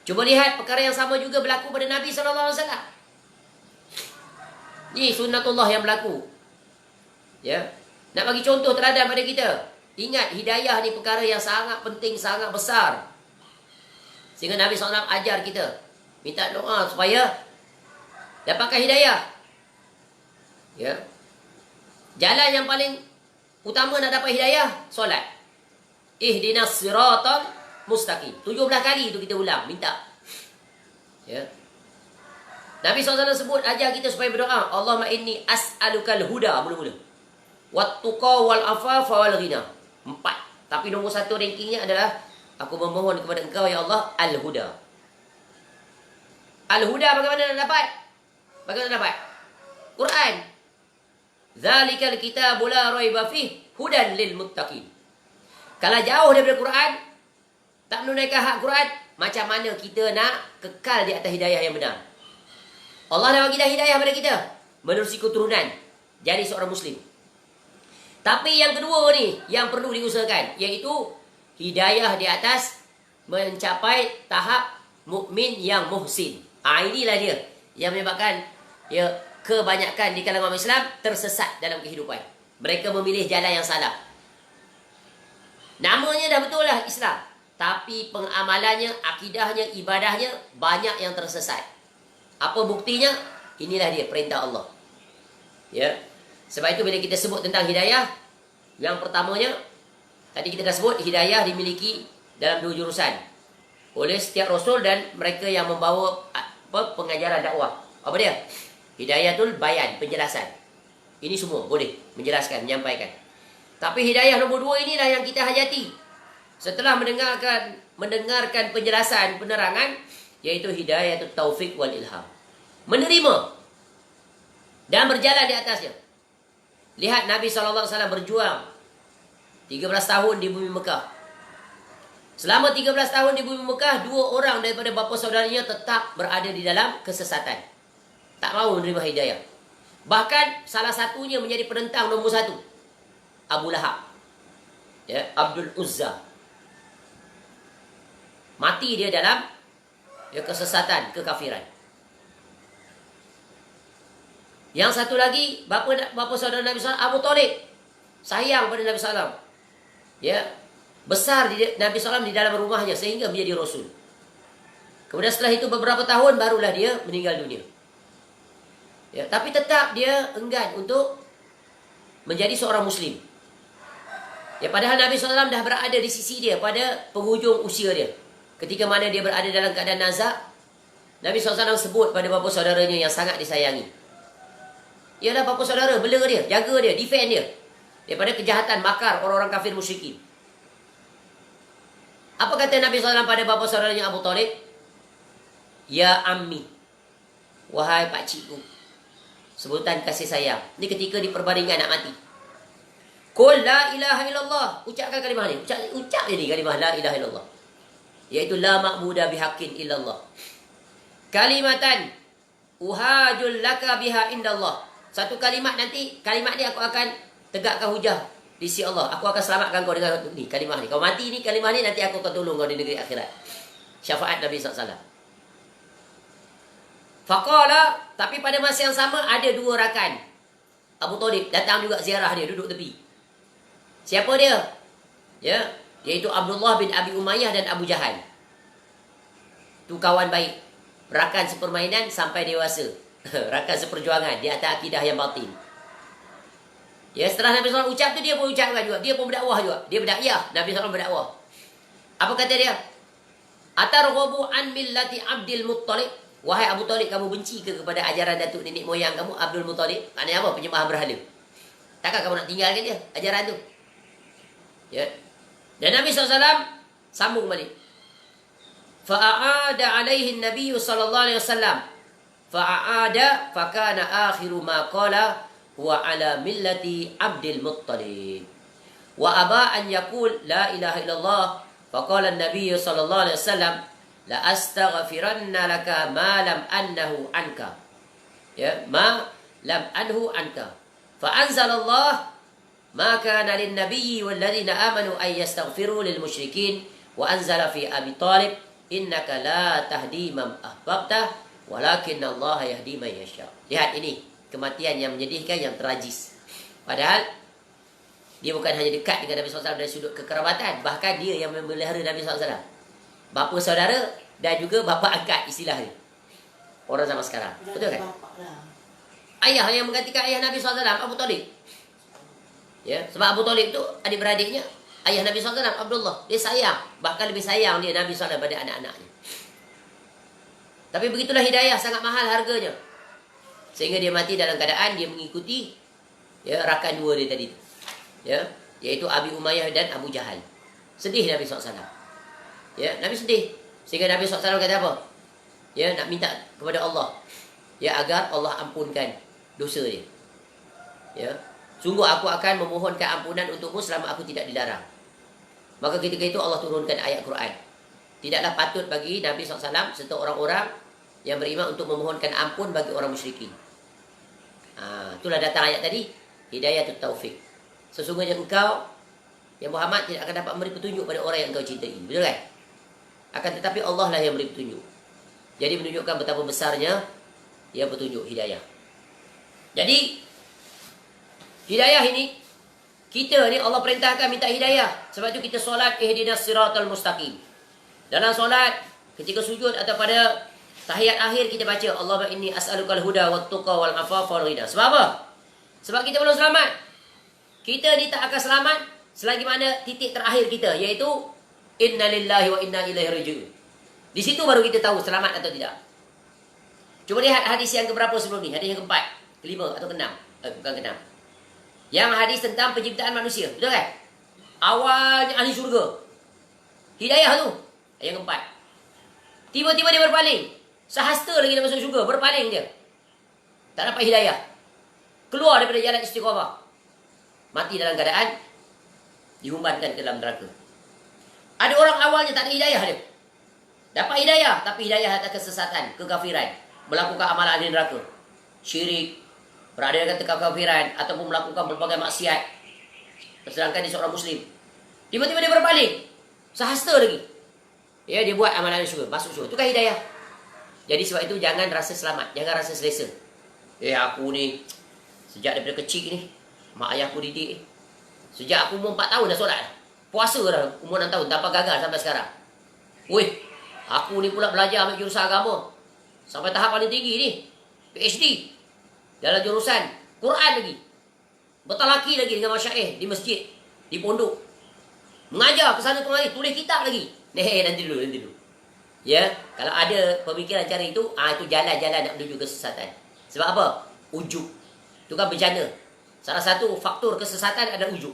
Cuba lihat perkara yang sama juga berlaku pada Nabi SAW. Ni sunnatullah yang berlaku. Ya, nak bagi contoh teladan pada kita. Ingat, hidayah ni perkara yang sangat penting, sangat besar. Sehingga Nabi SAW ajar kita, minta doa supaya dapatkan hidayah. Ya. Jalan yang paling utama nak dapat hidayah, solat. Ihdinas siratal mustaqim. 17 kali itu kita ulang, minta. Ya. Nabi SAW sebut, ajar kita supaya berdoa, Allahumma inni as'alukal huda, mula-mula. Wattuqa wal afafa wal ghina. 4. Tapi nombor 1 rankingnya adalah, aku memohon kepada Engkau ya Allah al-huda. Al-huda bagaimana nak dapat? Bagaimana nak dapat? Quran. Zalikal kitabu la raiba fih hudan lil muttaqin. Kalau jauh daripada Quran, tak menunaikan hak Quran, macam mana kita nak kekal di atas hidayah yang benar? Allah dah bagi dah hidayah pada kita, menerusi keturunan, jadi seorang Muslim. Tapi yang kedua ni, yang perlu diusahakan, iaitu hidayah di atas mencapai tahap mukmin yang muhsin. Inilah dia yang menyebabkan ya, kebanyakan di kalangan orang Islam tersesat dalam kehidupan. Mereka memilih jalan yang salah. Namanya dah betul lah Islam, tapi pengamalannya, akidahnya, ibadahnya banyak yang tersesat. Apa buktinya? Inilah dia perintah Allah. Ya. Sebab itu bila kita sebut tentang hidayah, yang pertamanya tadi kita dah sebut, hidayah dimiliki dalam 2 jurusan oleh setiap rasul dan mereka yang membawa pengajaran dakwah. Apa dia? Hidayatul bayan, penjelasan. Ini semua boleh menjelaskan, menyampaikan. Tapi hidayah nombor 2 inilah yang kita hajati. Setelah mendengarkan penjelasan, penerangan, yaitu hidayatul taufik wal ilham. Menerima dan berjalan di atasnya. Lihat Nabi SAW berjuang 13 tahun di bumi Mekah. Selama 13 tahun di bumi Mekah, 2 orang daripada bapa saudaranya tetap berada di dalam kesesatan. Tak mahu menerima hidayah. Bahkan salah satunya menjadi penentang nombor 1. Abu Lahab. Ya, Abdul Uzza. Mati dia dalam ya, kesesatan, kekafiran. Yang satu lagi, bapa saudara Nabi SAW, Abu Talib. Sayang pada Nabi SAW. Ya, besar Nabi SAW di dalam rumahnya sehingga menjadi Rasul. Kemudian setelah itu beberapa tahun barulah dia meninggal dunia. Ya, tapi tetap dia enggan untuk menjadi seorang Muslim. Ya, padahal Nabi SAW dah berada di sisi dia pada penghujung usia dia. Ketika mana dia berada dalam keadaan nazak, Nabi SAW sebut pada bapa saudaranya yang sangat disayangi. Ialah bapa saudara, bela dia, jaga dia, defend dia daripada kejahatan, makar orang-orang kafir musyrikin. Apa kata Nabi SAW pada bapa saudaranya Abu Talib? Ya ammi, wahai pakcikku. Sebutan kasih sayang. Ini ketika di perbaringan nak mati. Qul la ilaha illallah. Ucapkan kalimah ni. Ucap je ni kalimah la ilaha illallah. Iaitu la ma'buda bihaqqin illallah. Kalimatan uhajul laka biha indallah. Satu kalimat nanti, kalimat ni aku akan tegakkan hujah di sisi Allah. Aku akan selamatkan kau dengan ni kalimah ni. Kau mati ni kalimah ni, nanti aku akan tolong kau di negeri akhirat. Syafaat Nabi SAW. Faqala, tapi pada masa yang sama ada dua rakan. Abu Talib datang juga ziarah dia, duduk tepi. Siapa dia? Ya, iaitu Abdullah bin Abi Umayyah dan Abu Jahal. Tu kawan baik. Rakan sepermainan sampai dewasa. Rakan seperjuangan di atas akidah yang batin. Ya, setelah Nabi SAW ucap tu, dia pun ucapkan juga. Dia pun berdakwah juga. Dia berdakwah. Nabi SAW berdakwah. Apa kata dia? Atarghabu an millati Abdul Muttalib. Wahai Abu Talib, kamu benci ke kepada ajaran datuk nenek moyang kamu Abdul Muttalib? Maknanya apa? Penyembah berhala. Takkan kamu nak tinggalkan dia ajaran tu? Ya. Dan Nabi SAW sambung balik. Fa'aada alaihi Nabi sallallahu alaihi wasallam. Fa'aada fakana akhiru ma qala huwa ala millati Abdul Muttalib. Wa aba an yaqul la ilaha illallah. Faqala an-nabiy sallallahu alaihi wasallam la astaghfiranna laka ma lam annahu anka. Ya, ma lam anhu anka. Fa anzalallah ma kana lin nabiyyi wal ladzina amanu ay yastaghfiru lil musyrikin wa anzala fi Abi Talib innaka la tahdi man ahbabta walakin Allah yahdi man yasha. Lihat ini kematian yang menyedihkan, yang tragis. Padahal dia bukan hanya dekat dengan Nabi SAW dari sudut kekerabatan, bahkan dia yang memelihara Nabi SAW. Bapa saudara dan juga bapa angkat istilahnya. Orang zaman sekarang. Betul kan? Ayah yang menggantikan ayah Nabi SAW, Abu Talib. Ya, sebab Abu Talib tu adik-beradiknya ayah Nabi SAW, Abdullah. Dia sayang. Bahkan lebih sayang dia Nabi SAW pada anak-anaknya. Tapi begitulah hidayah, sangat mahal harganya. Sehingga dia mati dalam keadaan dia mengikuti ya, rakan dua dia tadi. Ya, iaitu Abi Umayyah dan Abu Jahal. Sedih Nabi SAW. Ya, Nabi sedih. Sehingga Nabi SAW kata apa? Ya, nak minta kepada Allah. Ya, agar Allah ampunkan dosa dia. Ya. Sungguh aku akan memohonkan ampunan untukmu selama aku tidak dilarang. Maka ketika itu Allah turunkan ayat Quran. Tidaklah patut bagi Nabi SAW serta orang-orang yang beriman untuk memohonkan ampun bagi orang musyrikin. Itulah datang ayat tadi. Hidayatut taufik. Sesungguhnya engkau, ya Muhammad, tidak akan dapat memberi petunjuk pada orang yang engkau cintai. Betul kan? Akan tetapi Allah lah yang beri petunjuk. Jadi menunjukkan betapa besarnya ya petunjuk hidayah. Jadi hidayah ini, kita ni Allah perintahkan minta hidayah. Sebab itu kita solat ihdinas siratal mustaqim. Dalam solat, ketika sujud atau pada tahiyat akhir kita baca Allahumma inni as'alukal huda wat tuqa wal afafa wal ghina. Sebab apa? Sebab kita belum selamat. Kita ni tak akan selamat selagi mana titik terakhir kita, iaitu inna lillahi wa inna ilaihi raji'un. Di situ baru kita tahu selamat atau tidak. Cuba lihat hadis yang keberapa sebelum ni, hadis yang keempat, kelima atau keenam. Bukan keenam. Yang hadis tentang penciptaan manusia, betul kan? Awalnya ahli syurga. Hidayah tu. Yang keempat. Tiba-tiba dia berpaling. Sehasta lagi dia masuk syurga, berpaling dia. Tak dapat hidayah. Keluar daripada jalan istiqamah. Mati dalam keadaan dihumbankan ke dalam neraka. Ada orang awalnya tak ada hidayah dia. Dapat hidayah, tapi hidayah atas kesesatan, kekafiran, melakukan amalan ahli neraka, syirik, berada dengan kekafiran, ataupun melakukan berbagai maksiat. Sedangkan dia seorang Muslim. Tiba-tiba dia berpaling. Sehasta lagi. Ya, dia buat amalan syurga, masuk syurga. Itu kan hidayah. Jadi sebab itu jangan rasa selamat, jangan rasa selesa. Aku ni sejak daripada kecil ni, mak ayah aku didik. Sejak aku umur 4 tahun dah solat. Puasa dah umur 6 tahun, tanpa gagal sampai sekarang. Weh, aku ni pula belajar ambil jurusan agama. Sampai tahap paling tinggi ni. PhD. Dalam jurusan Quran lagi. Bertalaki lagi dengan masyaikh di masjid, di pondok. Mengajar ke sana kemari, tulis kitab lagi. Nanti dulu. Ya, kalau ada pemikiran cara itu, itu jalan-jalan nak menuju kesesatan. Sebab apa? Ujub. Itu kan bencana. Salah satu faktor kesesatan adalah ujub.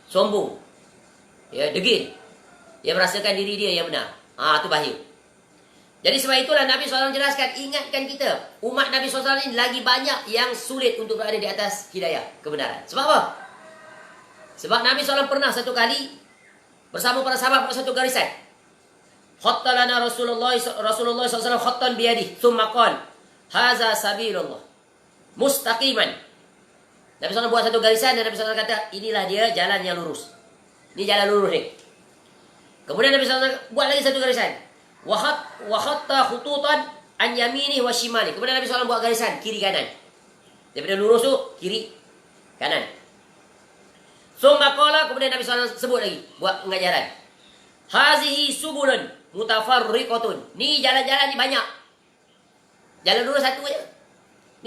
Sombong. Ya, degil. Dia merasakan diri dia yang benar. Itu bahaya. Jadi sebab itulah Nabi SAW jelaskan, ingatkan kita, umat Nabi SAW ini lagi banyak yang sulit untuk berada di atas hidayah, kebenaran. Sebab apa? Sebab Nabi SAW pernah satu kali bersama para sahabat pada satu garisan. Khatta lana Rasulullah SAW khattan biyadih, thumma qala, haza sabilullah, mustaqiman. Nabi SAW buat satu garisan dan Nabi SAW kata, inilah dia jalan yang lurus. Ini jalan lurus ni. Kemudian Nabi SAW buat lagi satu garisan. Wa khatta khututan an yamini wa shimali. Kemudian Nabi SAW buat garisan kiri kanan. Daripada lurus tu kiri kanan. Summa qala, kemudian Nabi SAW sebut lagi buat pengajaran. Hazihi subulun mutafarriqatun. Ni jalan-jalan ni banyak. Jalan lurus satu aja.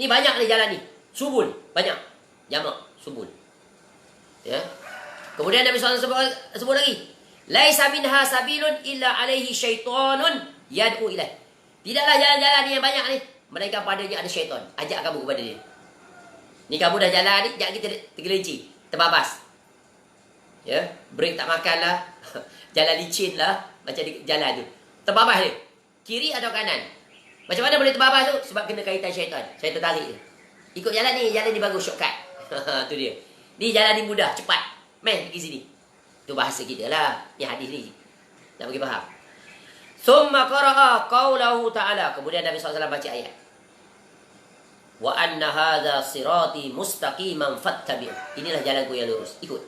Ni banyak ni jalan ni. Subul banyak. Jamak subul. Ya. Kemudian Nabi SAW sebut lagi. Laisa minha sabilun illa alaihi syaitanun yad'u ilaih. Tidaklah jalan-jalan yang banyak ni, mereka padanya ada syaitan ajak kamu kepada dia. Ni kamu dah jalan ni, jangan kita tergelincir, terbabas. Ya, break tak makan lah. Jalan licin lah, macam jalan tu. Terbabas dia. Kiri atau kanan. Macam mana boleh terbabas tu? Sebab kena kaitan syaitan. Syaitan tarik dia. Ikut jalan ni bagus, shortcut. Tu dia. Ni jalan ni mudah, cepat. Main pergi sini. Itu bahasa kita lah. Ni hadis ni. Nak bagi faham. Summa qara'a qawlahu ta'ala. Kemudian Nabi SAW baca ayat. Wa anna hadha sirati mustaqiman fattabi'u. Inilah jalanku yang lurus. Ikut.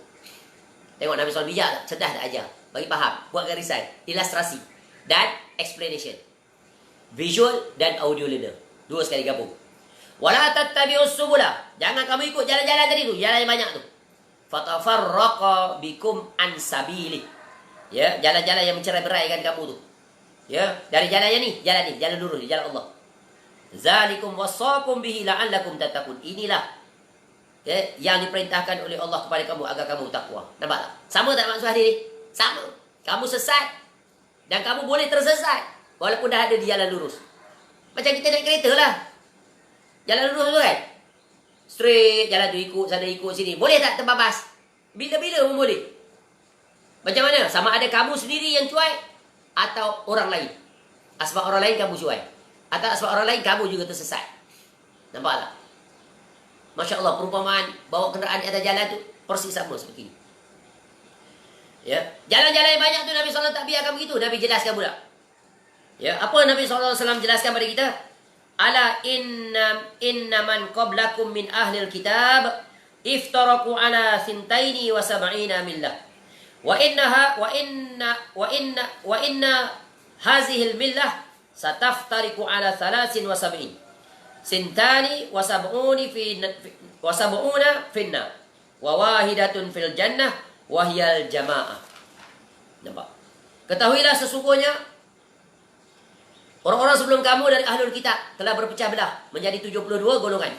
Tengok Nabi SAW bijak tak? Cerdas tak ajar? Bagi faham. Buat garisan. Ilustrasi. Dan explanation. Visual dan audio learner. Dua sekali gabung. Wala tattabi'us subula. Jangan kamu ikut jalan-jalan tadi tu. Jalan yang banyak tu. Fatafarraqa bikum an sabili. Ya, jalan-jalan yang mencerai-beraikan kamu tu. Ya, dari jalan yang ni, jalan lurus, jalan Allah. Zalikum wasaqum bihi la'allakum tattaqun. Inilah ya, yang diperintahkan oleh Allah kepada kamu agar kamu takwa. Nampak tak? Sama tak maksud hadis ni? Sama. Kamu sesat dan kamu boleh tersesat walaupun dah ada di jalan lurus. Macam kita naik kereta lah. Jalan lurus tu kan? Straight, jalan tu ikut sana, ikut sini. Boleh tak terbabas? Bila-bila pun boleh. Macam mana? Sama ada kamu sendiri yang cuai atau orang lain. Sebab orang lain kamu cuai. Atau sebab orang lain kamu juga tersesat. Nampak tak? Masya Allah, perumpamaan bawa kenderaan di atas jalan tu persis sama seperti ini. Ya, jalan-jalan yang banyak tu Nabi SAW tak biarkan begitu. Nabi jelaskan pula. Ya, apa Nabi SAW jelaskan pada kita? Ala inna man qablakum min ahlil kitab iftaraku ala sintaini wa sab'ina millah wa inna hazihil millah sataftariku ala thalathin wa sab'in sintani wa sab'una finna wa wahidatun fil jannah wa hiyal jamaah. Nampak? Ketahuilah sesungguhnya orang-orang sebelum kamu dari ahlul kitab telah berpecah belah menjadi 72 golongan.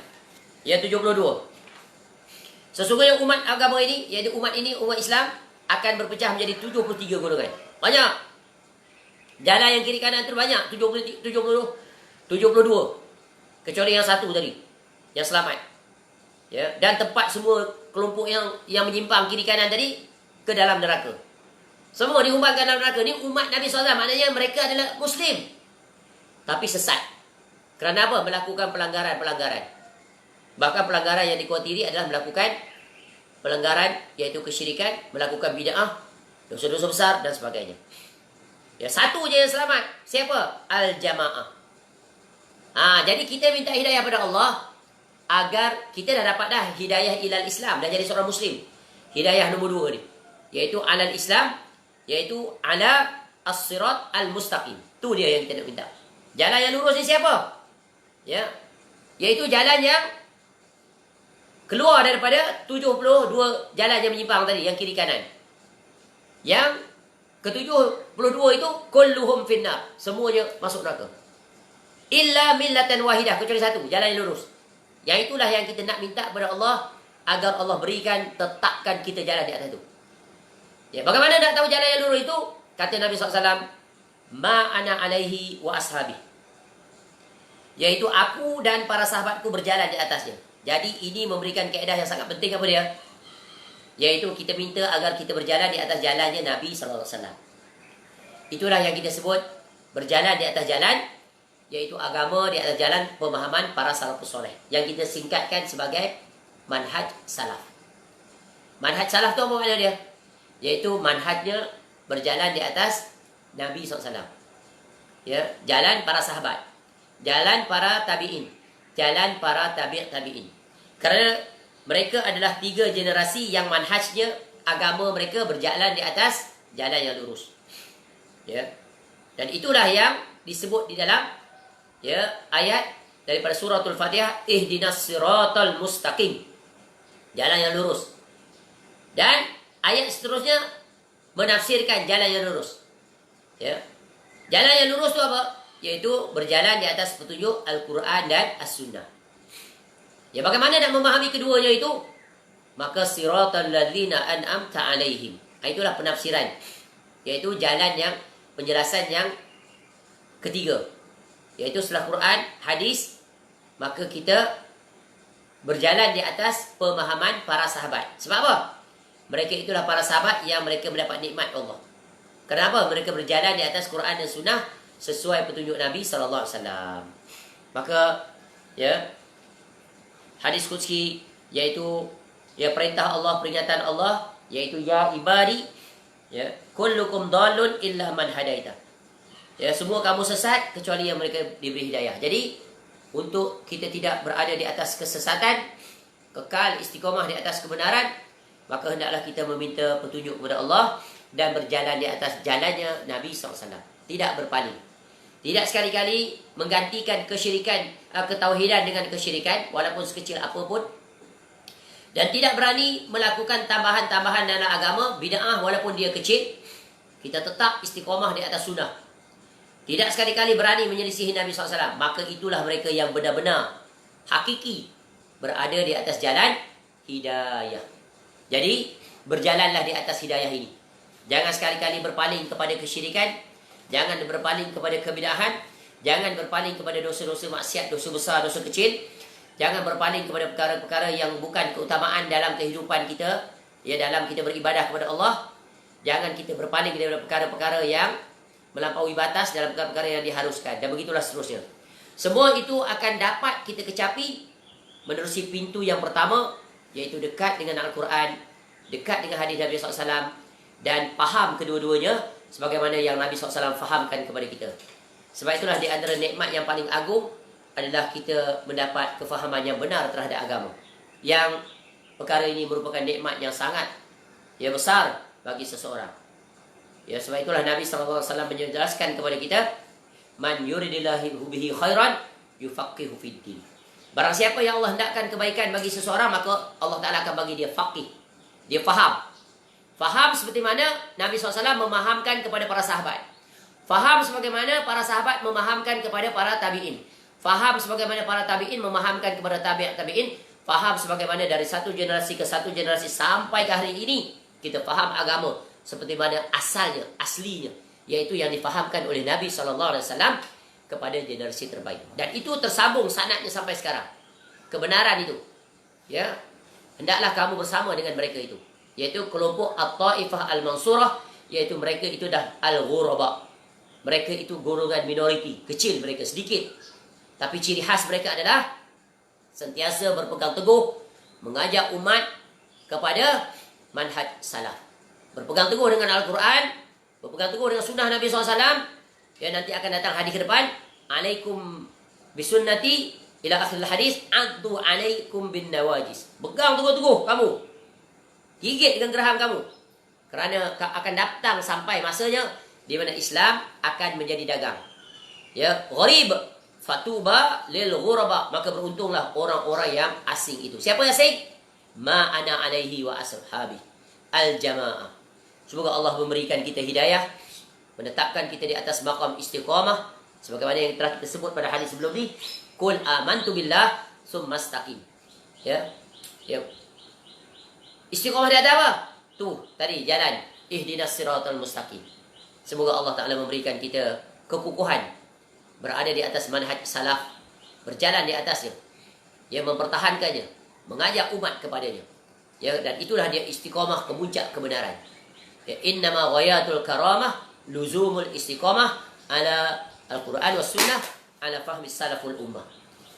Ya, 72. Sesungguhnya umat agama ini, iaitu umat Islam akan berpecah menjadi 73 golongan. Banyak. Jalan yang kiri kanan itu banyak, 72. Kecuali yang satu tadi, yang selamat. Ya, dan tempat semua kelompok yang menyimpang kiri kanan tadi ke dalam neraka. Semua dihumbankan dalam neraka. Ini umat Nabi SAW, maknanya mereka adalah Muslim. Tapi sesat. Kerana apa? Melakukan pelanggaran-pelanggaran. Bahkan pelanggaran yang dikhawatiri adalah melakukan pelanggaran, iaitu kesyirikan, melakukan bid'ah, dosa-dosa besar dan sebagainya. Ya, satu je yang selamat. Siapa? Al-Jamaah. Jadi kita minta hidayah pada Allah agar kita dah dapat dah hidayah ilal Islam, dah jadi seorang Muslim. Hidayah nombor 2 ni, iaitu alal Islam, iaitu ala as-sirat al-mustaqim. Tu dia yang kita nak minta. Jalan yang lurus ni siapa? Ya, iaitu jalan yang keluar daripada 72 jalan yang menyimpang tadi, yang kiri kanan. Yang ke-72 itu kulluhum finnar, semuanya masuk neraka. Illa millatan wahidah, kecuali satu, jalan yang lurus. Yang itulah yang kita nak minta kepada Allah agar Allah berikan, tetapkan kita jalan di atas itu. Ya, bagaimana nak tahu jalan yang lurus itu? Kata Nabi SAW, ma ana alaihi wa ashabi. Yaitu aku dan para sahabatku berjalan di atasnya. Jadi ini memberikan kaedah yang sangat penting apa dia? Yaitu kita minta agar kita berjalan di atas jalannya Nabi SAW. Itulah yang kita sebut berjalan di atas jalan, yaitu agama di atas jalan pemahaman para salafus soleh. Yang kita singkatkan sebagai manhaj salaf. Manhaj salaf tu apa makna dia? Yaitu manhajnya berjalan di atas Nabi SAW. Ya, jalan para sahabat, jalan para tabi'in, jalan para tabi'in. Kerana mereka adalah 3 generasi yang manhajnya agama mereka berjalan di atas jalan yang lurus. Ya. Dan itulah yang disebut di dalam ayat daripada suratul Fatihah, ihdinas siratal mustaqim. Jalan yang lurus. Dan ayat seterusnya menafsirkan jalan yang lurus. Ya. Jalan yang lurus itu apa? Yaitu berjalan di atas petunjuk Al-Quran dan As-Sunnah. Ya, bagaimana nak memahami keduanya itu? Maka siratal ladzina an'amta alaihim. Itulah penafsiran. Yaitu jalan yang, penjelasan yang ketiga. Yaitu setelah Quran, hadis, maka kita berjalan di atas pemahaman para sahabat. Sebab apa? Mereka itulah para sahabat yang mereka mendapat nikmat Allah. Kenapa? Mereka berjalan di atas Quran dan Sunnah sesuai petunjuk Nabi SAW. Maka, hadis qudsi, iaitu perintah Allah, peringatan Allah, iaitu ya ibadi, kullukum dhalun illa man hadaita. Semua kamu sesat kecuali yang mereka diberi hidayah. Jadi, untuk kita tidak berada di atas kesesatan, kekal istiqamah di atas kebenaran, maka hendaklah kita meminta petunjuk kepada Allah dan berjalan di atas jalannya Nabi SAW. Tidak berpaling. Tidak sekali-kali menggantikan kesyirikan, ketauhidan dengan kesyirikan, walaupun sekecil apapun. Dan tidak berani melakukan tambahan-tambahan dalam agama, bid'ah walaupun dia kecil. Kita tetap istiqamah di atas sunnah. Tidak sekali-kali berani menyelisihi Nabi SAW. Maka itulah mereka yang benar-benar hakiki berada di atas jalan hidayah. Jadi, berjalanlah di atas hidayah ini. Jangan sekali-kali berpaling kepada kesyirikan. Jangan berpaling kepada kebid'ahan. Jangan berpaling kepada dosa-dosa maksiat, dosa besar, dosa kecil. Jangan berpaling kepada perkara-perkara yang bukan keutamaan dalam kehidupan kita. Dalam kita beribadah kepada Allah. Jangan kita berpaling daripada perkara-perkara yang melampaui batas dalam perkara-perkara yang diharuskan. Dan begitulah seterusnya. Semua itu akan dapat kita kecapi menerusi pintu yang pertama, iaitu dekat dengan Al-Quran, dekat dengan hadis Nabi SAW, dan faham kedua-duanya sebagaimana yang Nabi SAW fahamkan kepada kita. Sebab itulah di antara nikmat yang paling agung adalah kita mendapat kefahaman yang benar terhadap agama. Yang perkara ini merupakan nikmat yang sangat besar bagi seseorang. Sebab itulah Nabi SAW menjelaskan kepada kita, man yuridillahu bihi khairan yufaqihu fiddin. Barang siapa yang Allah hendakkan kebaikan bagi seseorang, maka Allah Ta'ala akan bagi dia faqih. Dia faham. Faham seperti mana Nabi SAW memahamkan kepada para sahabat. Faham sebagaimana para sahabat memahamkan kepada para tabi'in. Faham sebagaimana para tabi'in memahamkan kepada tabi'in. Faham sebagaimana dari satu generasi ke satu generasi sampai ke hari ini, kita faham agama seperti mana asalnya, aslinya. Yaitu yang difahamkan oleh Nabi SAW kepada generasi terbaik. Dan itu tersambung sanadnya sampai sekarang. Kebenaran itu. Hendaklah kamu bersama dengan mereka itu. Yaitu kelompok At-Taifah Al-Mansurah. Yaitu mereka itu dah Al-Ghuraba. Mereka itu golongan minoriti. Kecil mereka, sedikit. Tapi ciri khas mereka adalah sentiasa berpegang teguh, mengajak umat kepada manhaj salaf. Berpegang teguh dengan Al-Quran, berpegang teguh dengan sunnah Nabi SAW. Nanti akan datang hadis ke depan. Alaikum bisunnati ila akhir hadis. Addu alaikum bin nawajis. Pegang teguh-teguh kamu. Gigit dengan geraham kamu. Kerana akan datang sampai masanya di mana Islam akan menjadi dagang. Gharib fatuba lil ghuraba. Maka beruntunglah orang-orang yang asing itu. Siapa yang asing? Ma ana alaihi wa ashabi al-jamaah. Semoga Allah memberikan kita hidayah, menetapkan kita di atas maqam istiqamah sebagaimana yang telah kita sebut pada hadis sebelum ni. Qul amantu billah summa istaqim. Istiqamah dia ada apa? Tu tadi jalan ihdinas siratal mustaqim. Semoga Allah Taala memberikan kita kekukuhan berada di atas manhaj salaf, berjalan di atasnya, yang mempertahankannya, mengajak umat kepadanya. Ya, dan itulah dia istiqamah ke puncak kebenaran. Ya, innama ghayatul karamah luzumul istiqamah ala al-Quran was sunnah ala fahmi salaful ummah.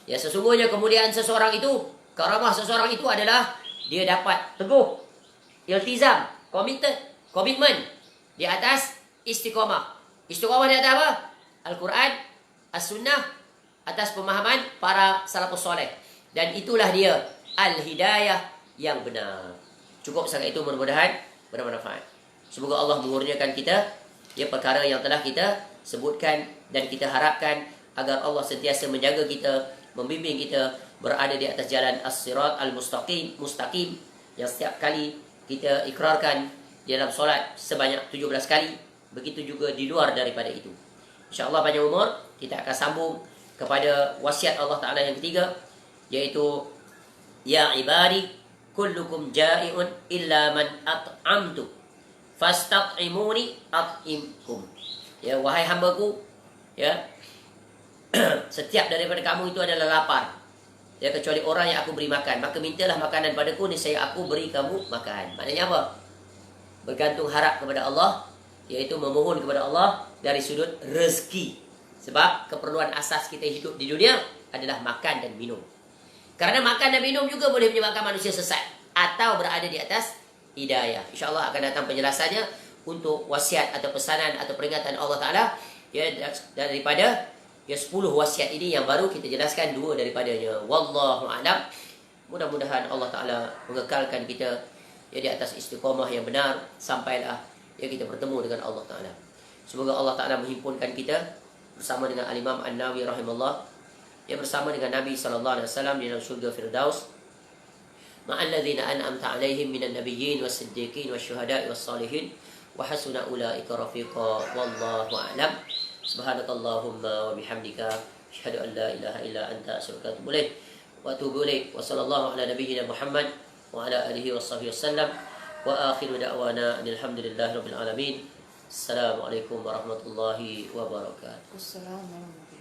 Ya, sesungguhnya kemuliaan seseorang itu, karamah seseorang itu adalah dia dapat teguh, iltizam, komitmen di atas istiqamah. Istiqamah di atas apa? Al-Quran, as-sunnah, atas pemahaman para salafus soleh. Dan itulah dia al-hidayah yang benar. Cukup sangat itu, mudah-mudahan bermanfaat. Semoga Allah mengurniakan kita ya perkara yang telah kita sebutkan, dan kita harapkan agar Allah sentiasa menjaga kita, membimbing kita berada di atas jalan as-sirat al-mustaqim, yang setiap kali kita ikrarkan di dalam solat sebanyak 17 kali, begitu juga di luar daripada itu. InsyaAllah panjang umur, kita akan sambung kepada wasiat Allah Ta'ala yang ketiga, yaitu ya ibadi kullukum ja'iun illa man at'amtu fastaqimuni at'imkum. Ya, wahai hambaku, ya, setiap daripada kamu itu adalah lapar, ya, kecuali orang yang aku beri makan, maka mintalah makanan padaku, niscaya aku beri kamu makan. Maknanya apa? Bergantung harap kepada Allah, yaitu memohon kepada Allah dari sudut rezeki. Sebab keperluan asas kita hidup di dunia adalah makan dan minum. Karena makan dan minum juga boleh menyebabkan manusia sesat atau berada di atas hidayah. InsyaAllah akan datang penjelasannya untuk wasiat atau pesanan atau peringatan Allah Ta'ala, ya, daripada ya 10 wasiat ini yang baru kita jelaskan 2 daripadanya. Wallahu a'lam. Mudah-mudahan Allah Ta'ala mengekalkan kita ya di atas istiqamah yang benar sampailah ya kita bertemu dengan Allah Ta'ala. Semoga Allah Ta'ala menghimpunkan kita bersama dengan Al-Imam An-Nawawi rahimahullah, ya, bersama dengan Nabi SAW di dalam surga Firdaus, ma'alladzina an'amta 'alaihim minan nabiyyin was-siddiqin wasyuhada'i was-salihin wa hasuna ulaika rafiqa. Wallahu a'lam. Subhanakallahumma wa bihamdika asyhadu an la ilaha illa anta astaghfiruka wa atubu ilaik wa atubu ilaik. Wa sallallahu ala nabiyyina Muhammad wa ala alihi washabbihi wasallam. Wa akhiru da'wana alhamdulillahi rabbil alamin. Assalamualaikum warahmatullahi wabarakatuh. Assalamualaikum.